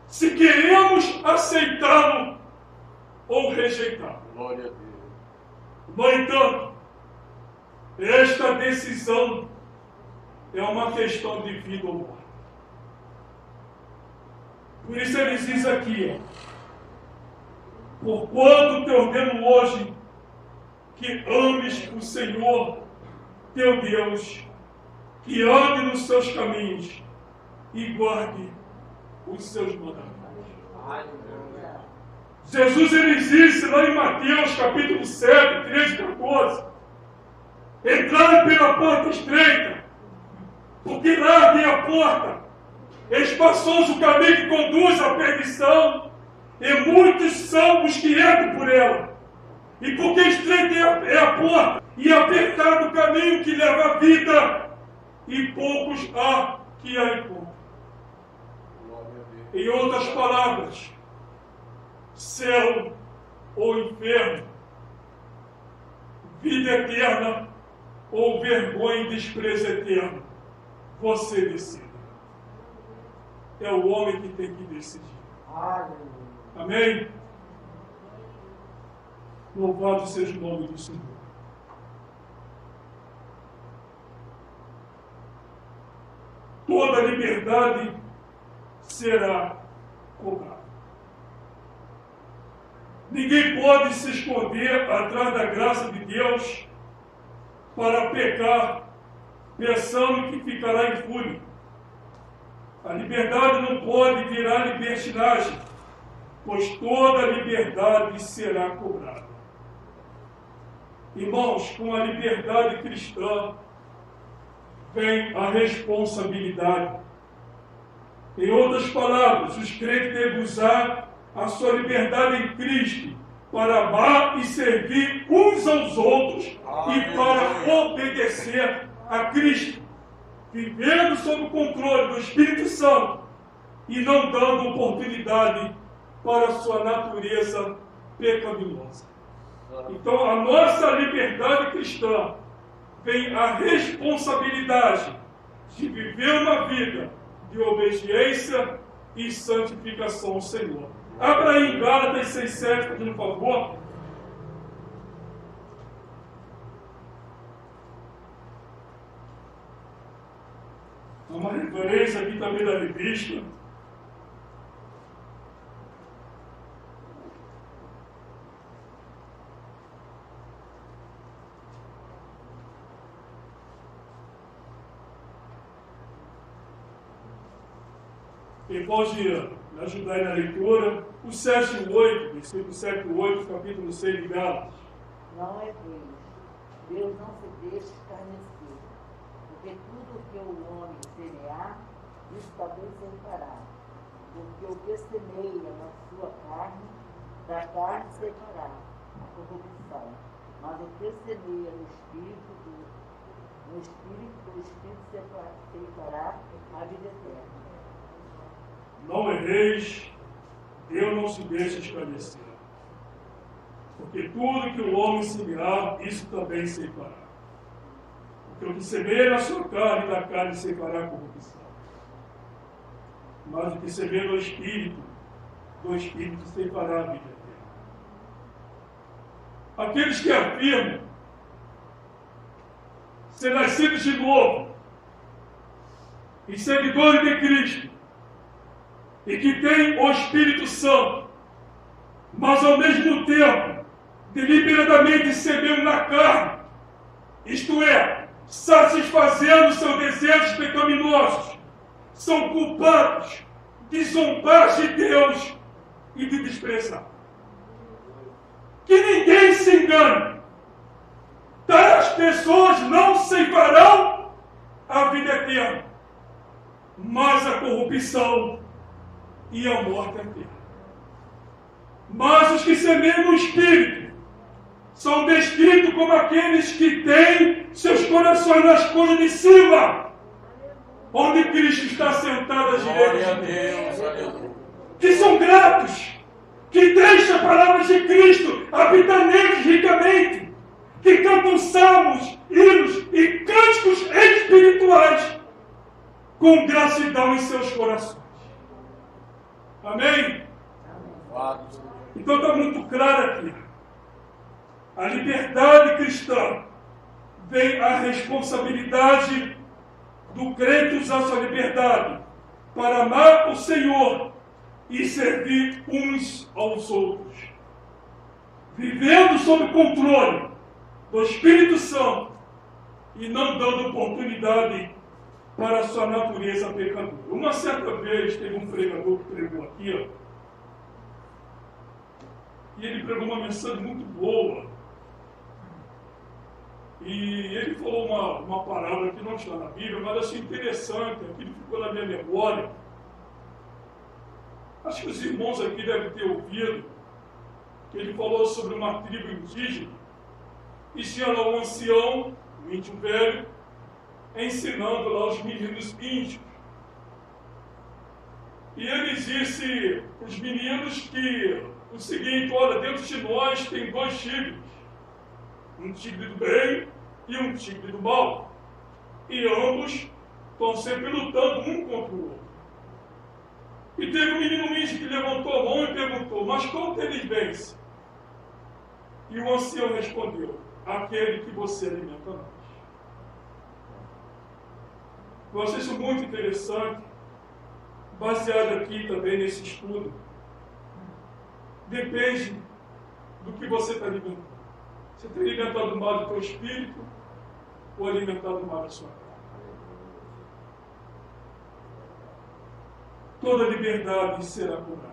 se queremos aceitá-lo ou rejeitá-lo. Glória a Deus. No entanto, esta decisão é uma questão de vida ou morte. Por isso ele diz aqui, porquanto te ordeno hoje que ames o Senhor teu Deus, que ande nos seus caminhos e guarde os seus mandamentos. Jesus ele disse lá em Mateus capítulo 7, 13 e 14, entrai pela porta estreita, porque larga é a porta, espaçoso o caminho que conduz à perdição, e muitos são os que entram por ela. E porque estreita é a porta, e apertado o caminho que leva à vida, e poucos há que a encontram. Em outras palavras, céu ou inferno, vida eterna ou vergonha e desprezo eterno, você decide. É o homem que tem que decidir. Amém? Louvado seja o nome do Senhor. Toda liberdade será cobrada. Ninguém pode se esconder atrás da graça de Deus para pecar, pensando que ficará impune. A liberdade não pode virar libertinagem, pois toda liberdade será cobrada. Irmãos, com a liberdade cristã vem a responsabilidade. Em outras palavras, os crentes devem usar a sua liberdade em Cristo para amar e servir uns aos outros e para obedecer a Cristo, vivendo sob o controle do Espírito Santo e não dando oportunidade para a sua natureza pecaminosa. Então, a nossa liberdade cristã vem a responsabilidade de viver uma vida de obediência e santificação ao Senhor. Abra aí em Gálatas 6,7, por favor. Uma referência aqui também da revista. Quem pode me ajudar aí na leitura? O 7 e 8, versículo 7 e 8, capítulo 6 de Gálatas. Não é Deus não se deixa escarnecer, porque tudo que o homem semear, isso também semeará. Porque o que semeia na sua carne, da carne semeará a corrupção. Mas o que semeia no Espírito, do Espírito semeará a vida eterna. Não erreis, Deus não se deixa escarnecer. Porque tudo que o homem semear, isso também ceifará. Porque o que semeia na sua carne, da carne ceifará a corrupção. Mas o que semeia no Espírito, do Espírito ceifará a vida eterna. Aqueles que afirmam ser nascidos de novo e seguidores de Cristo, e que têm o Espírito Santo, mas ao mesmo tempo, deliberadamente semeiam na carne, isto é, satisfazendo seus desejos pecaminosos, são culpados de zombar de Deus e de desprezar. Que ninguém se engane. Tais pessoas não ceifarão a vida eterna, mas a corrupção e a morte eterna. Mas os que semeiam no Espírito são descritos como aqueles que têm seus corações nas coisas de cima, onde Cristo está sentado à direita de Deus. Aleluia. Que são gratos, que deixam a palavra de Cristo habitar neles ricamente, que cantam salmos, hinos e cânticos espirituais com gratidão em seus corações. Amém? Então está muito claro aqui. A liberdade cristã vem a responsabilidade do crente usar sua liberdade para amar o Senhor e servir uns aos outros, vivendo sob o controle do Espírito Santo e não dando oportunidade para a sua natureza pecadora. Uma certa vez teve um pregador que pregou aqui, e ele pregou uma mensagem muito boa. E ele falou uma palavra que não está na Bíblia, mas achei interessante, aquilo ficou na minha memória. Acho que os irmãos aqui devem ter ouvido, que ele falou sobre uma tribo indígena, e tinha lá um ancião, um índio velho, ensinando lá os meninos índios. E ele disse para os meninos que o seguinte: olha, dentro de nós tem dois tigres, um tigre do bem e um tigre do mal, e ambos estão sempre lutando um contra o outro. E teve um menino índio que levantou a mão e perguntou: mas qual deles vence? E o ancião respondeu: aquele que você alimenta mais. Eu achei isso muito interessante, baseado aqui também nesse estudo. Depende do que você está alimentando. Você está alimentado mal do teu espírito ou alimentado mal da sua carne? Toda liberdade será cobrada.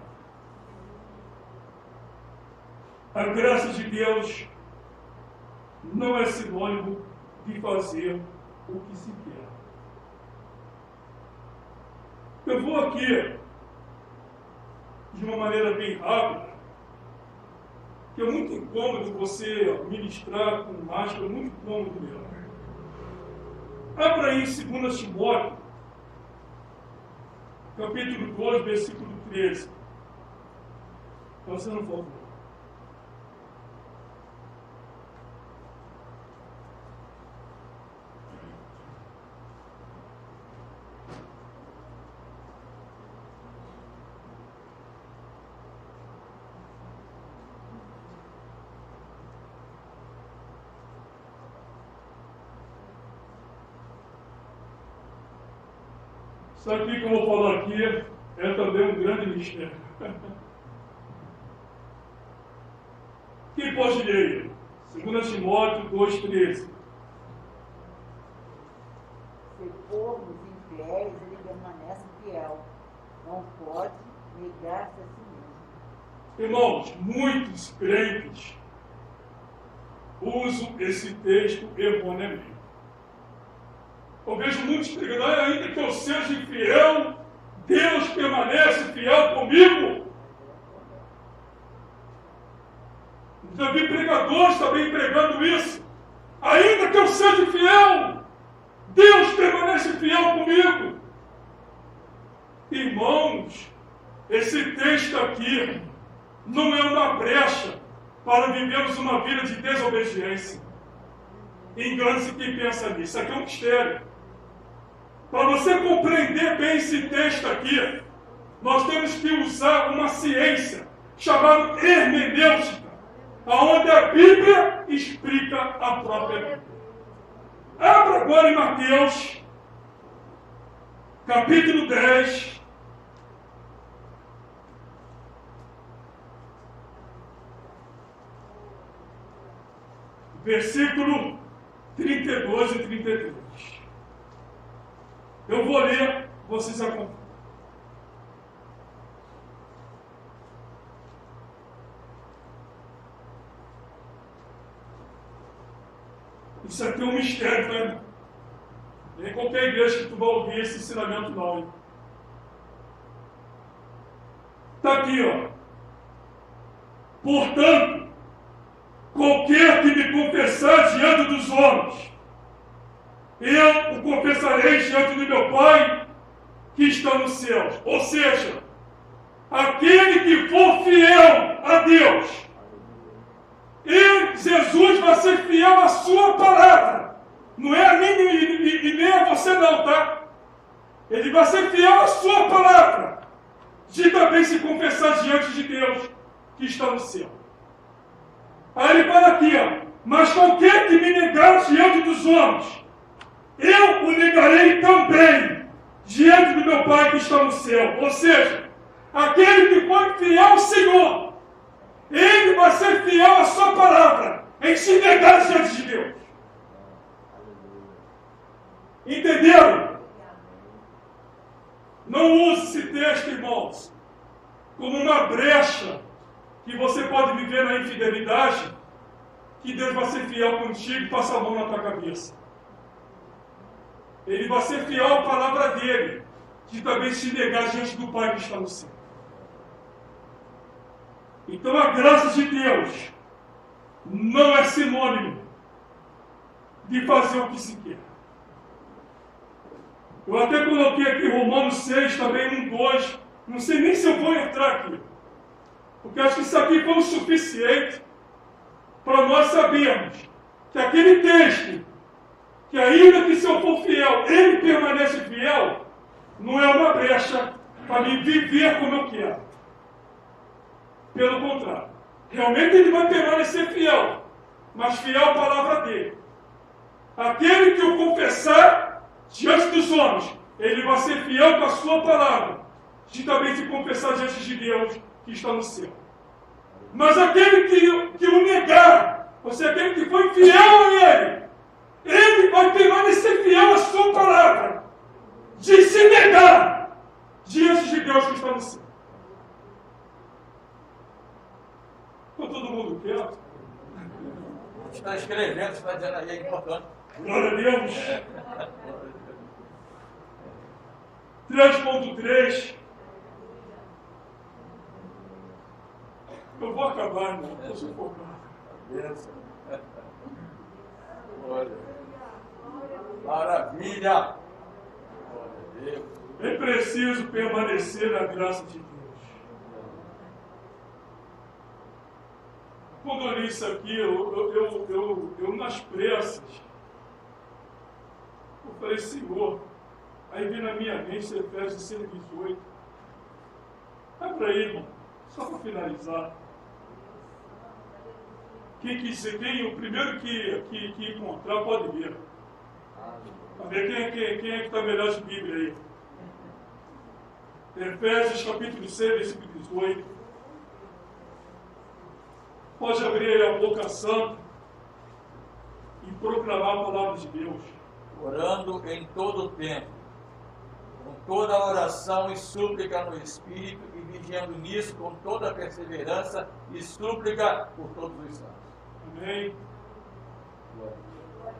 A graça de Deus não é sinônimo de fazer o que se quer. Eu vou aqui, de uma maneira bem rápida, que é muito incômodo você ministrar com máscara, muito incômodo mesmo. Abra aí em 2 Timóteo, capítulo 2, versículo 13. Você não for. Isso aqui que eu vou falar aqui é também um grande mistério. Quem pode ler? 2 Timóteo 2,13. Se formos infiéis, ele permanece fiel. Não pode negar-se a si mesmo. Irmãos, muitos crentes usam esse texto erroneamente. Eu vejo muitos pregando: ainda que eu seja infiel, Deus permanece fiel comigo. Já vi pregadores também pregando isso. Ainda que eu seja infiel, Deus permanece fiel comigo. Irmãos, esse texto aqui não é uma brecha para vivermos uma vida de desobediência. Engane-se quem pensa nisso. Isso aqui é um mistério. Para você compreender bem esse texto aqui, nós temos que usar uma ciência chamada hermenêutica, onde a Bíblia explica a própria Bíblia. Abra agora em Mateus, capítulo 10. Versículo 32 e 33. Eu vou ler, vocês acompanham. Isso aqui é um mistério, tá, irmão? Nem qualquer igreja que tu vai ouvir esse ensinamento, não, hein? Está aqui, ó. Portanto, qualquer que me confessar diante dos homens, eu o confessarei diante do meu Pai que está nos céus. Ou seja, aquele que for fiel a Deus, Jesus vai ser fiel à sua palavra. Não é a mim e nem a você não, tá? Ele vai ser fiel à sua palavra, de também se confessar diante de Deus que está no céu. Aí ele fala aqui, ó, mas qualquer que me negar diante dos homens, eu o negarei também diante do meu Pai que está no céu. Ou seja, aquele que foi fiel ao Senhor, ele vai ser fiel à sua palavra, em se negar diante de Deus. Entenderam? Não use esse texto, irmãos, como uma brecha que você pode viver na infidelidade, que Deus vai ser fiel contigo e passa a mão na tua cabeça. Ele vai ser fiel à palavra dele, de também se negar diante do Pai que está no céu. Então a graça de Deus não é sinônimo de fazer o que se quer. Eu até coloquei aqui Romanos 6, também 1:2. Não sei nem se eu vou entrar aqui, porque acho que isso aqui foi o suficiente para nós sabermos que aquele texto, que ainda que se eu for fiel, ele permanece fiel, não é uma brecha para mim viver como eu quero. Pelo contrário, realmente ele vai permanecer fiel, mas fiel à palavra dele. Aquele que o confessar diante dos homens, ele vai ser fiel com a sua palavra, de também se confessar diante de Deus que está no céu. Mas aquele que o negar, ou seja, aquele que foi fiel a ele vai permanecer fiel à sua palavra, de se negar diante de Deus que está no céu. Ficou todo mundo quieto? Está escrevendo, está dizendo aí, é importante. Glória a Deus. 3.3. Eu vou acabar, irmão. Eu sou focado. Maravilha! Glória a Deus. É preciso permanecer na graça de Deus. Quando eu li isso aqui, eu nas pressas, eu falei, Senhor, aí vem na minha mente Efésios 6:18. Abra aí, irmão, só para finalizar. O primeiro que encontrar pode ler. Para ver quem é que está melhor de Bíblia aí. Efésios capítulo 6, versículo 18. Pode abrir aí a boca santa e proclamar a palavra de Deus. Orando em todo o tempo, com toda oração e súplica no Espírito, e vigiando nisso com toda perseverança e súplica por todos os santos. Amém?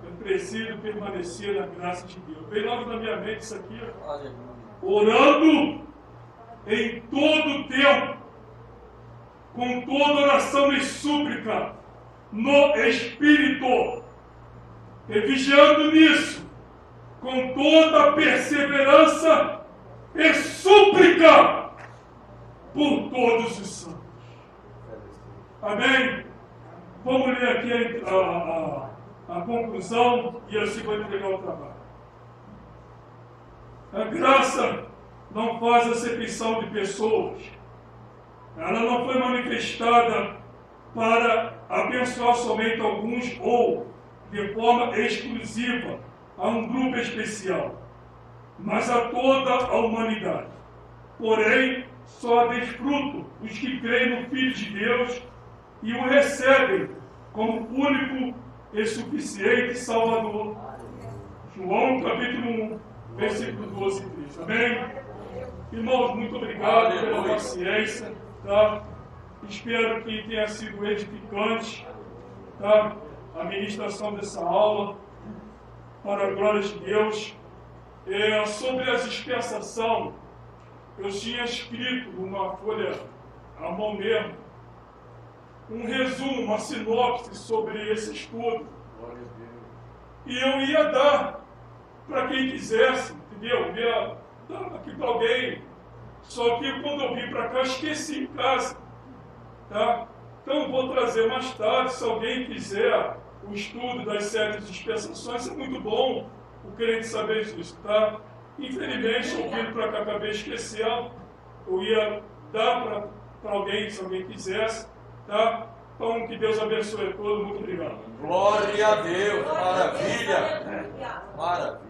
Eu preciso permanecer na graça de Deus. Vem logo na minha mente isso aqui. Aleluia. Orando em todo o tempo, com toda oração e súplica no Espírito, e vigiando nisso, com toda perseverança e súplica por todos os santos. Amém? Vamos ler aqui a conclusão e assim vou entregar o trabalho. A graça não faz acepção de pessoas. Ela não foi manifestada para abençoar somente alguns ou, de forma exclusiva, a um grupo especial, mas a toda a humanidade. Porém, só desfruto os que creem no Filho de Deus e o recebem como único e suficiente Salvador. João capítulo 1, versículo 12 e 13. Amém? Irmãos, muito obrigado pela paciência. Tá? Espero que tenha sido edificante, tá? A ministração dessa aula, para a glória de Deus. Sobre a dispensação, eu tinha escrito numa folha à mão mesmo, um resumo, uma sinopse sobre esse estudo. E eu ia dar para quem quisesse, entendeu? Eu ia dar aqui para alguém. Só que quando eu vim para cá, esqueci em casa. Tá? Então vou trazer mais tarde, se alguém quiser o estudo das 7 dispensações, é muito bom o crente saber disso, tá? Infelizmente, eu vim para cá, acabei esquecendo. Eu ia dar para alguém, se alguém quisesse, tá? Então, que Deus abençoe a todos. Muito obrigado. Glória a Deus. Maravilha. Maravilha.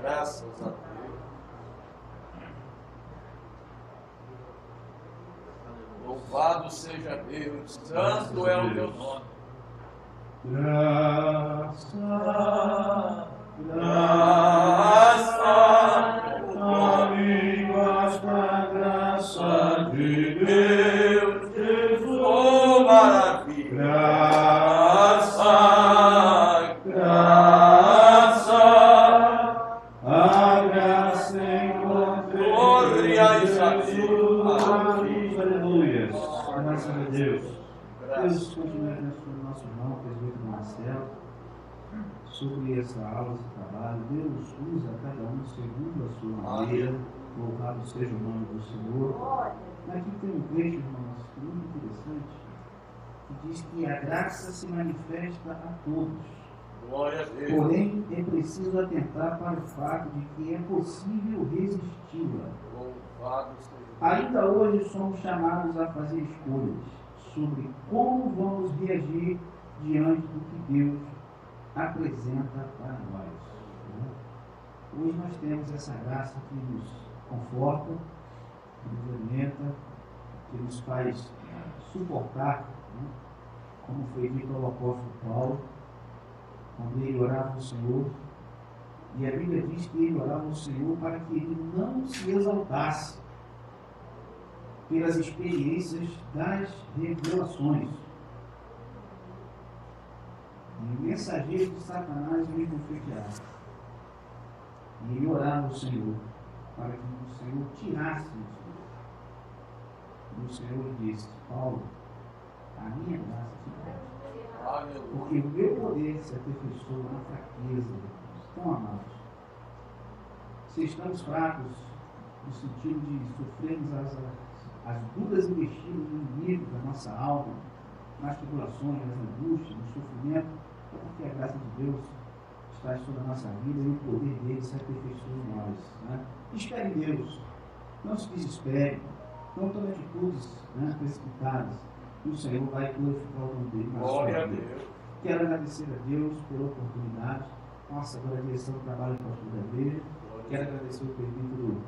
Graças a Deus. Louvado seja Deus. Santo é o teu nome. Graça, amigos da graça de Deus, Jesus, oh maravilha, graça, a graça encontrei. glória a Deus, aleluia, graças a Deus. Deus continue abençoando o nosso irmão, presbítero Marcelo, sobre essa aula, esse trabalho. Deus usa cada um segundo a sua maneira. Louvado seja o nome do Senhor. Aqui tem um trecho, irmãos, muito interessante, que diz que a graça se manifesta a todos. glória a Deus. Porém, é preciso atentar para o fato de que é possível resisti-la. Louvado seja Deus. Ainda hoje somos chamados a fazer escolhas sobre como vamos reagir diante do que Deus apresenta para nós. Hoje nós temos essa graça que nos conforta, que nos alimenta, que nos faz suportar, como foi dito ao apóstolo Paulo, quando ele orava ao Senhor, e a Bíblia diz que ele orava ao Senhor para que ele não se exaltasse pelas experiências das revelações. E o mensageiro de Satanás lhe bofeteava. E ele orava ao Senhor para que o Senhor tirasse isso. E o Senhor lhe disse: Paulo, a minha graça te basta, porque o meu poder se aperfeiçoa na fraqueza. Então, amados, se estamos fracos, no sentido de sofrermos as duras investidas do inimigo da nossa alma, nas tribulações, nas angústias, no sofrimento, é porque a graça de Deus está sobre a nossa vida e o poder dele se aperfeiçoa em nós. Né? Espere em Deus, não se desespere, não tome atitudes precipitadas, e o Senhor vai glorificar o nome dele na sua vida. Quero agradecer a Deus pela oportunidade, nossa, agora a direção do trabalho do pastor da igreja. Quero agradecer o presbítero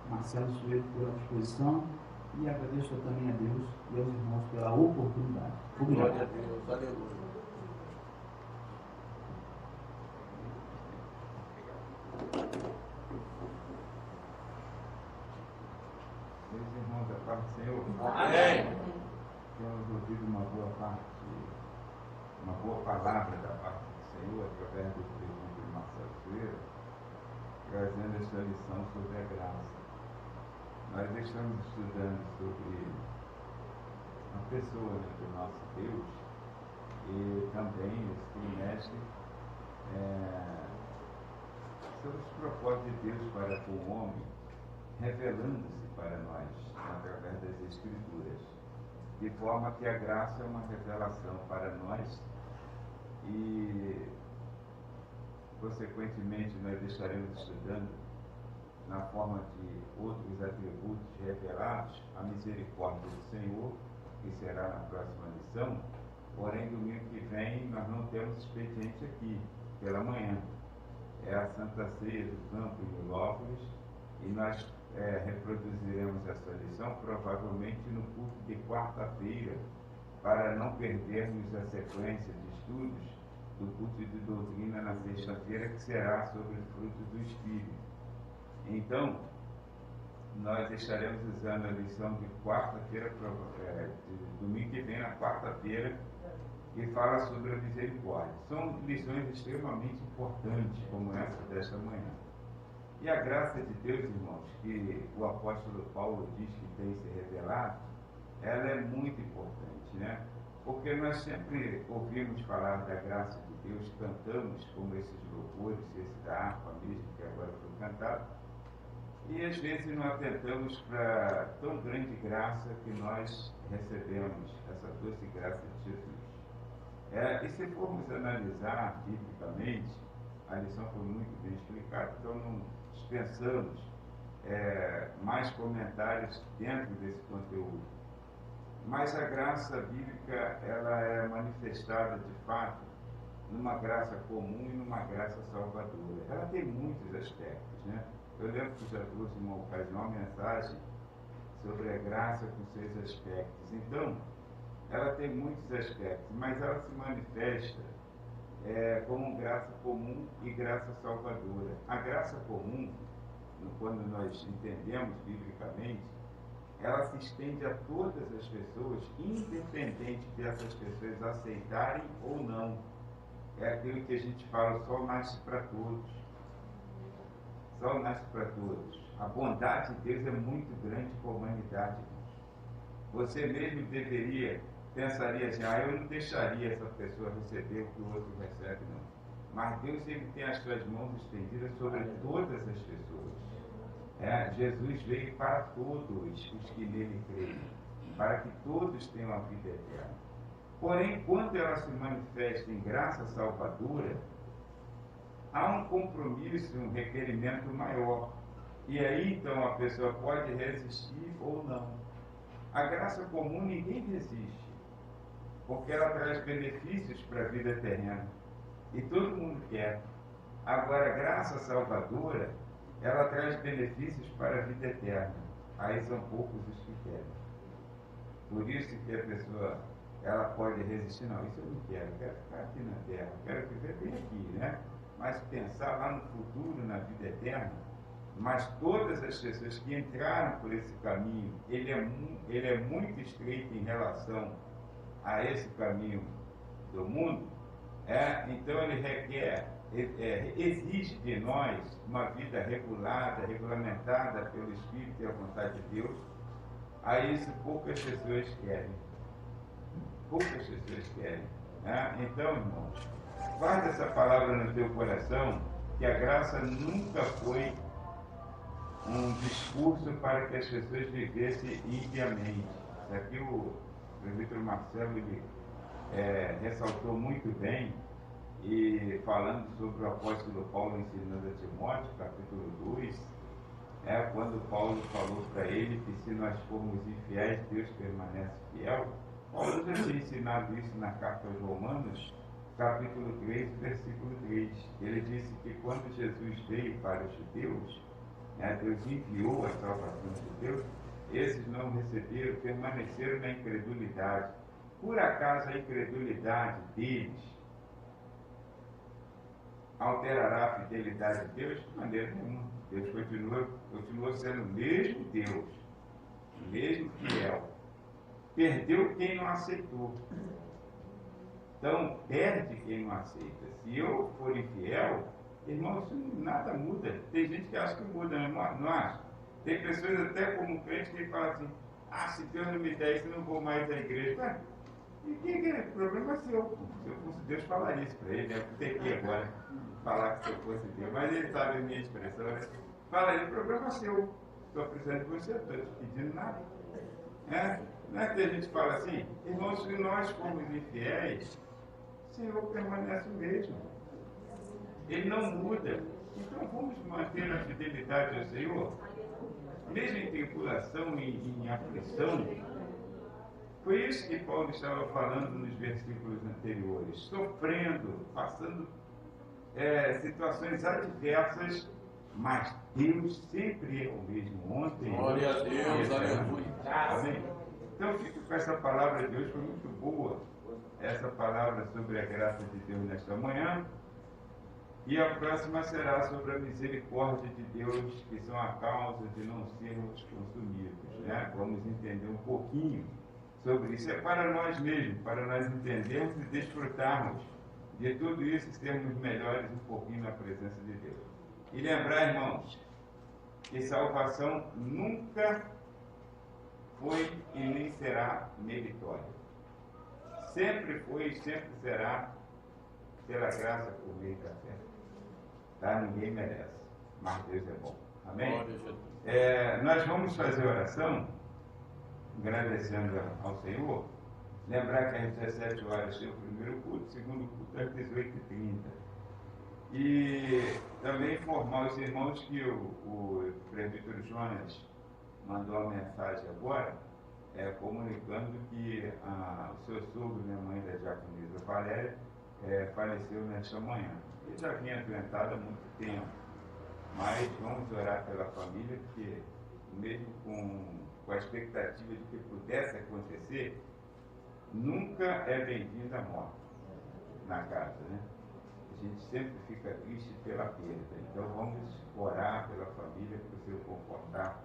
Marcelo Sueiro pela disposição. E agradeço também a Deus e aos irmãos pela oportunidade. Obrigado. Glória a Deus, aleluia. Meus irmãos, da parte do Senhor, Amém. temos ouvido uma boa palavra da parte do Senhor, através do presbítero Marcelo Sueiro, trazendo esta lição sobre a graça. Nós estamos estudando sobre uma pessoa do nosso Deus e também esse trimestre sobre os propósitos de Deus para com o homem, revelando-se para nós através das Escrituras. de forma que a graça é uma revelação para nós e, consequentemente, nós estaremos estudando na forma de outros atributos revelados, a misericórdia do Senhor, que será na próxima lição. Porém, domingo que vem nós não temos expediente aqui, pela manhã. É a Santa Ceia do Campo em Milópolis e nós reproduziremos essa lição provavelmente no culto de quarta-feira, para não perdermos a sequência de estudos do culto de doutrina na sexta-feira, que será sobre o fruto do Espírito. Então, nós estaremos usando a lição de quarta-feira, de domingo que vem, na quarta-feira, que fala sobre a misericórdia. São lições extremamente importantes, como essa desta manhã. E a graça de Deus, irmãos, que o apóstolo Paulo diz que tem se revelado, ela é muito importante, né? Porque nós sempre ouvimos falar da graça de Deus, cantamos como esses louvores, esse da harpa mesmo, que agora foi cantado, e às vezes não atentamos para tão grande graça que nós recebemos, essa doce graça de Jesus. E se formos analisar biblicamente, a lição foi muito bem explicada, então não dispensamos mais comentários dentro desse conteúdo. Mas a graça bíblica, ela é manifestada de fato numa graça comum e numa graça salvadora. Ela tem muitos aspectos, né? Eu lembro que já trouxe uma ocasião uma mensagem sobre a graça com seus aspectos. Então, ela tem muitos aspectos, mas ela se manifesta como graça comum e graça salvadora. A graça comum, quando nós entendemos biblicamente, ela se estende a todas as pessoas, independente dessas pessoas aceitarem ou não. É aquilo que a gente fala, o sol nasce para todos. O sol nasce para todos. A bondade de Deus é muito grande com a humanidade. Você mesmo pensaria assim, eu não deixaria essa pessoa receber o que o outro recebe, não. Mas Deus sempre tem as suas mãos estendidas sobre todas as pessoas. Jesus veio para todos os que nele creem, para que todos tenham a vida eterna. Porém, quando ela se manifesta em graça salvadora, há um compromisso, um requerimento maior. E aí, então, a pessoa pode resistir ou não. A graça comum ninguém resiste, porque ela traz benefícios para a vida terrena. E todo mundo quer. Agora, a graça salvadora, ela traz benefícios para a vida eterna. Aí são poucos os que querem. Por isso que a pessoa, ela pode resistir, não, isso eu não quero ficar aqui na terra, quero viver bem aqui, né? Mas pensar lá no futuro, na vida eterna. Mas todas as pessoas que entraram por esse caminho, ele é muito estreito em relação a esse caminho do mundo, então ele requer, exige de nós uma vida regulada, regulamentada pelo Espírito e a vontade de Deus. A isso poucas pessoas querem. Poucas pessoas querem. Então, irmãos, guarda essa palavra no teu coração, que a graça nunca foi um discurso para que as pessoas vivessem impiamente. Aqui o presbítero Marcelo ele, ressaltou muito bem, e falando sobre o apóstolo Paulo ensinando a Timóteo, capítulo 2, quando Paulo falou para ele que se nós formos infiéis, Deus permanece fiel. Paulo já tinha ensinado isso na carta aos Romanos, capítulo 3, versículo 3. Ele disse que quando Jesus veio para os judeus, Deus enviou a salvação de Deus, esses não receberam, permaneceram na incredulidade. Por acaso a incredulidade deles alterará a fidelidade de Deus? De maneira nenhuma. Deus continua sendo o mesmo Deus, o mesmo fiel. Perdeu quem não aceitou. Então, perde quem não aceita. Se eu for infiel, irmão, isso nada muda. Tem gente que acha que muda, não acha? Tem pessoas até como crente que falam assim, se Deus não me der isso, eu não vou mais à igreja. E o problema é seu. Se eu fosse Deus, falaria isso para ele, né? Eu tenho que agora falar que se eu fosse Deus. Mas ele sabe a minha expressão, né? Falaria, o problema é seu. Estou precisando de você, estou te pedindo nada. Não é que a gente fala assim, irmãos, se nós formos infiéis, o Senhor permanece o mesmo. Ele não muda. Então vamos manter a fidelidade ao Senhor, mesmo em tribulação e em aflição. Foi isso que Paulo estava falando nos versículos anteriores, sofrendo, passando situações adversas, mas Deus sempre é o mesmo, ontem. Glória a Deus, aleluia. Amém? Então fico com essa palavra de hoje, foi muito boa, essa palavra sobre a graça de Deus nesta manhã. E a próxima será sobre a misericórdia de Deus, que são a causa de não sermos consumidos. Né? Vamos entender um pouquinho sobre isso. É para nós mesmos, para nós entendermos e desfrutarmos de tudo isso e sermos melhores um pouquinho na presença de Deus. E lembrar, irmãos, que salvação nunca foi e nem será meritória. Sempre foi e sempre será pela graça por meio da fé. Tá? Ninguém merece, mas Deus é bom. Amém? Nós vamos fazer oração, agradecendo ao Senhor. Lembrar que às 17 horas tem o primeiro culto, o segundo culto às 18h30. E também informar os irmãos que o presbítero Jonas mandou uma mensagem agora, comunicando que o seu sogro, minha mãe da diaconisa Valéria, faleceu nesta manhã. Ele já vinha adoentado há muito tempo, mas vamos orar pela família, porque mesmo com a expectativa de que pudesse acontecer, nunca é bem-vinda a morte na casa, né? A gente sempre fica triste pela perda. Então vamos orar pela família para o Senhor confortar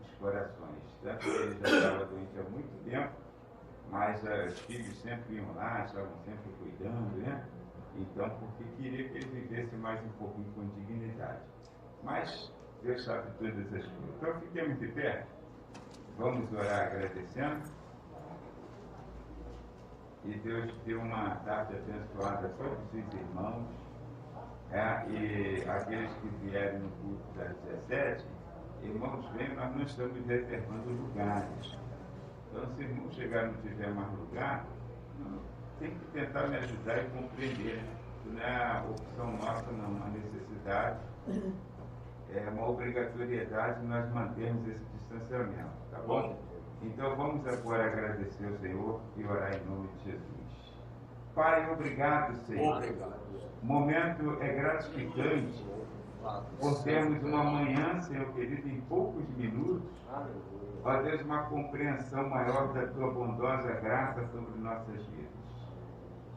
os corações. Tanto que ele já estava doente há muito tempo, mas os filhos sempre iam lá, estavam sempre cuidando, né? Então, porque queria que ele vivesse mais um pouquinho com dignidade. Mas Deus sabe todas as coisas. Então fiquemos de pé. Vamos orar agradecendo. E Deus deu uma tarde abençoada a todos os irmãos. E aqueles que vierem no culto das 17, irmãos, venham, nós não estamos reservando lugares. Então, se irmão chegar e não tiver mais lugar, tem que tentar me ajudar e compreender. Isso não é a opção nossa, não, uma necessidade. É uma obrigatoriedade nós mantermos esse distanciamento, tá bom? Então vamos agora agradecer ao Senhor e orar em nome de Jesus. Pai, obrigado, Senhor. Obrigado. O momento é gratificante por termos uma manhã, Senhor querido, em poucos minutos, ó Deus, uma compreensão maior da Tua bondosa graça sobre nossas vidas.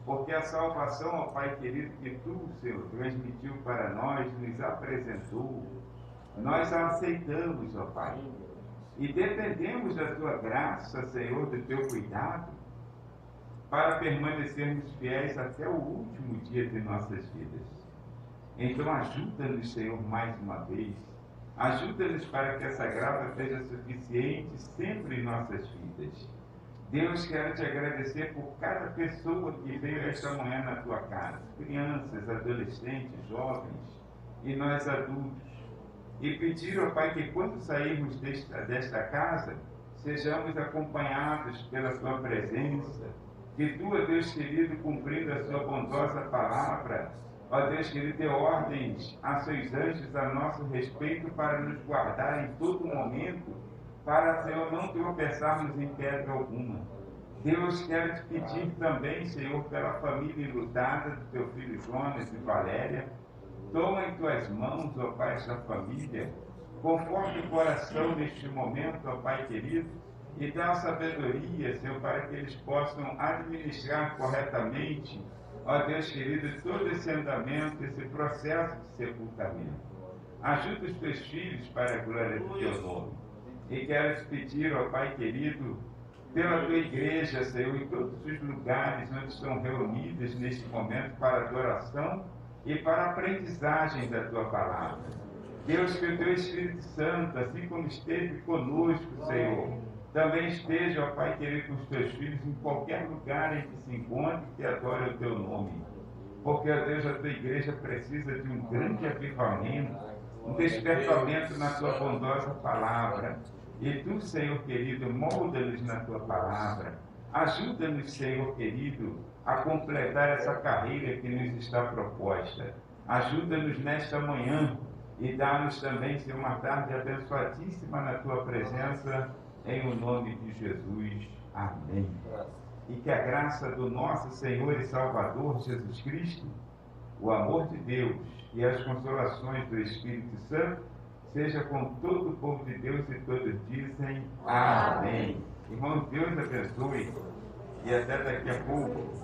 Porque a salvação, ó Pai querido, que Tu, Senhor, transmitiu para nós, nos apresentou, nós a aceitamos, ó Pai. E dependemos da Tua graça, Senhor, do Teu cuidado, para permanecermos fiéis até o último dia de nossas vidas. Então ajuda-nos, Senhor, mais uma vez. Ajuda-nos para que essa graça seja suficiente sempre em nossas vidas. Deus, quero te agradecer por cada pessoa que veio esta manhã na Tua casa. Crianças, adolescentes, jovens e nós adultos. E pedir, ó Pai, que quando sairmos desta casa, sejamos acompanhados pela Tua presença. Que Tu, ó Deus querido, cumprindo a Sua bondosa palavra, ó Deus querido, dê ordens a Seus anjos a nosso respeito para nos guardar em todo momento, para, Senhor, não tropeçarmos em pedra alguma. Deus, quero te pedir também, Senhor, pela família enlutada do Teu filho Jonas e Valéria. Toma em Tuas mãos, ó Pai, esta família. Conforte o coração neste momento, ó Pai querido, e dá sabedoria, Senhor, para que eles possam administrar corretamente, ó Deus querido, todo esse andamento, esse processo de sepultamento. Ajuda os Teus filhos para a glória do Teu nome. E quero te pedir, ó Pai querido, pela Tua igreja, Senhor, em todos os lugares onde estão reunidos neste momento para adoração e para a aprendizagem da Tua palavra. Deus, que o Teu Espírito Santo, assim como esteve conosco, Senhor, também esteja, ó Pai querido, com os Teus filhos em qualquer lugar em que se encontre que adore o Teu nome. Porque, ó Deus, a Tua igreja precisa de um grande avivamento, um despertamento na Tua bondosa palavra. E tu, Senhor querido, molda-nos na tua palavra. Ajuda-nos, Senhor querido, a completar essa carreira que nos está proposta. Ajuda-nos nesta manhã e dá-nos também, Senhor, uma tarde abençoadíssima na tua presença, em o nome de Jesus. Amém. E que a graça do nosso Senhor e Salvador Jesus Cristo, o amor de Deus e as consolações do Espírito Santo seja com todo o povo de Deus, e todos dizem amém. Irmãos, Deus abençoe e até daqui a pouco.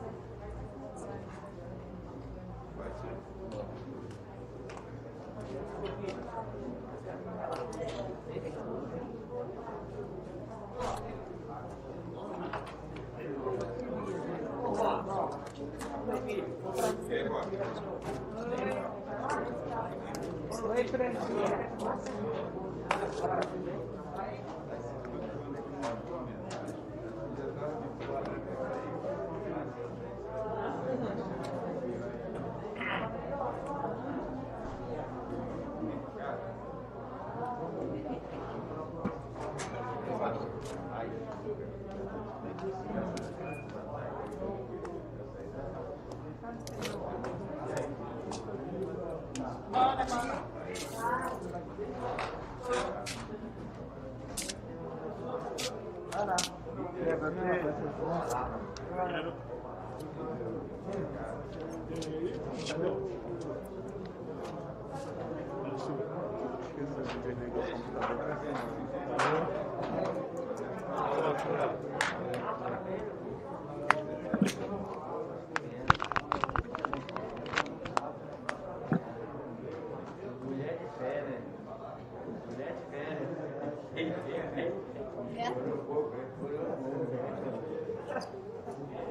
Mulher de fé, né?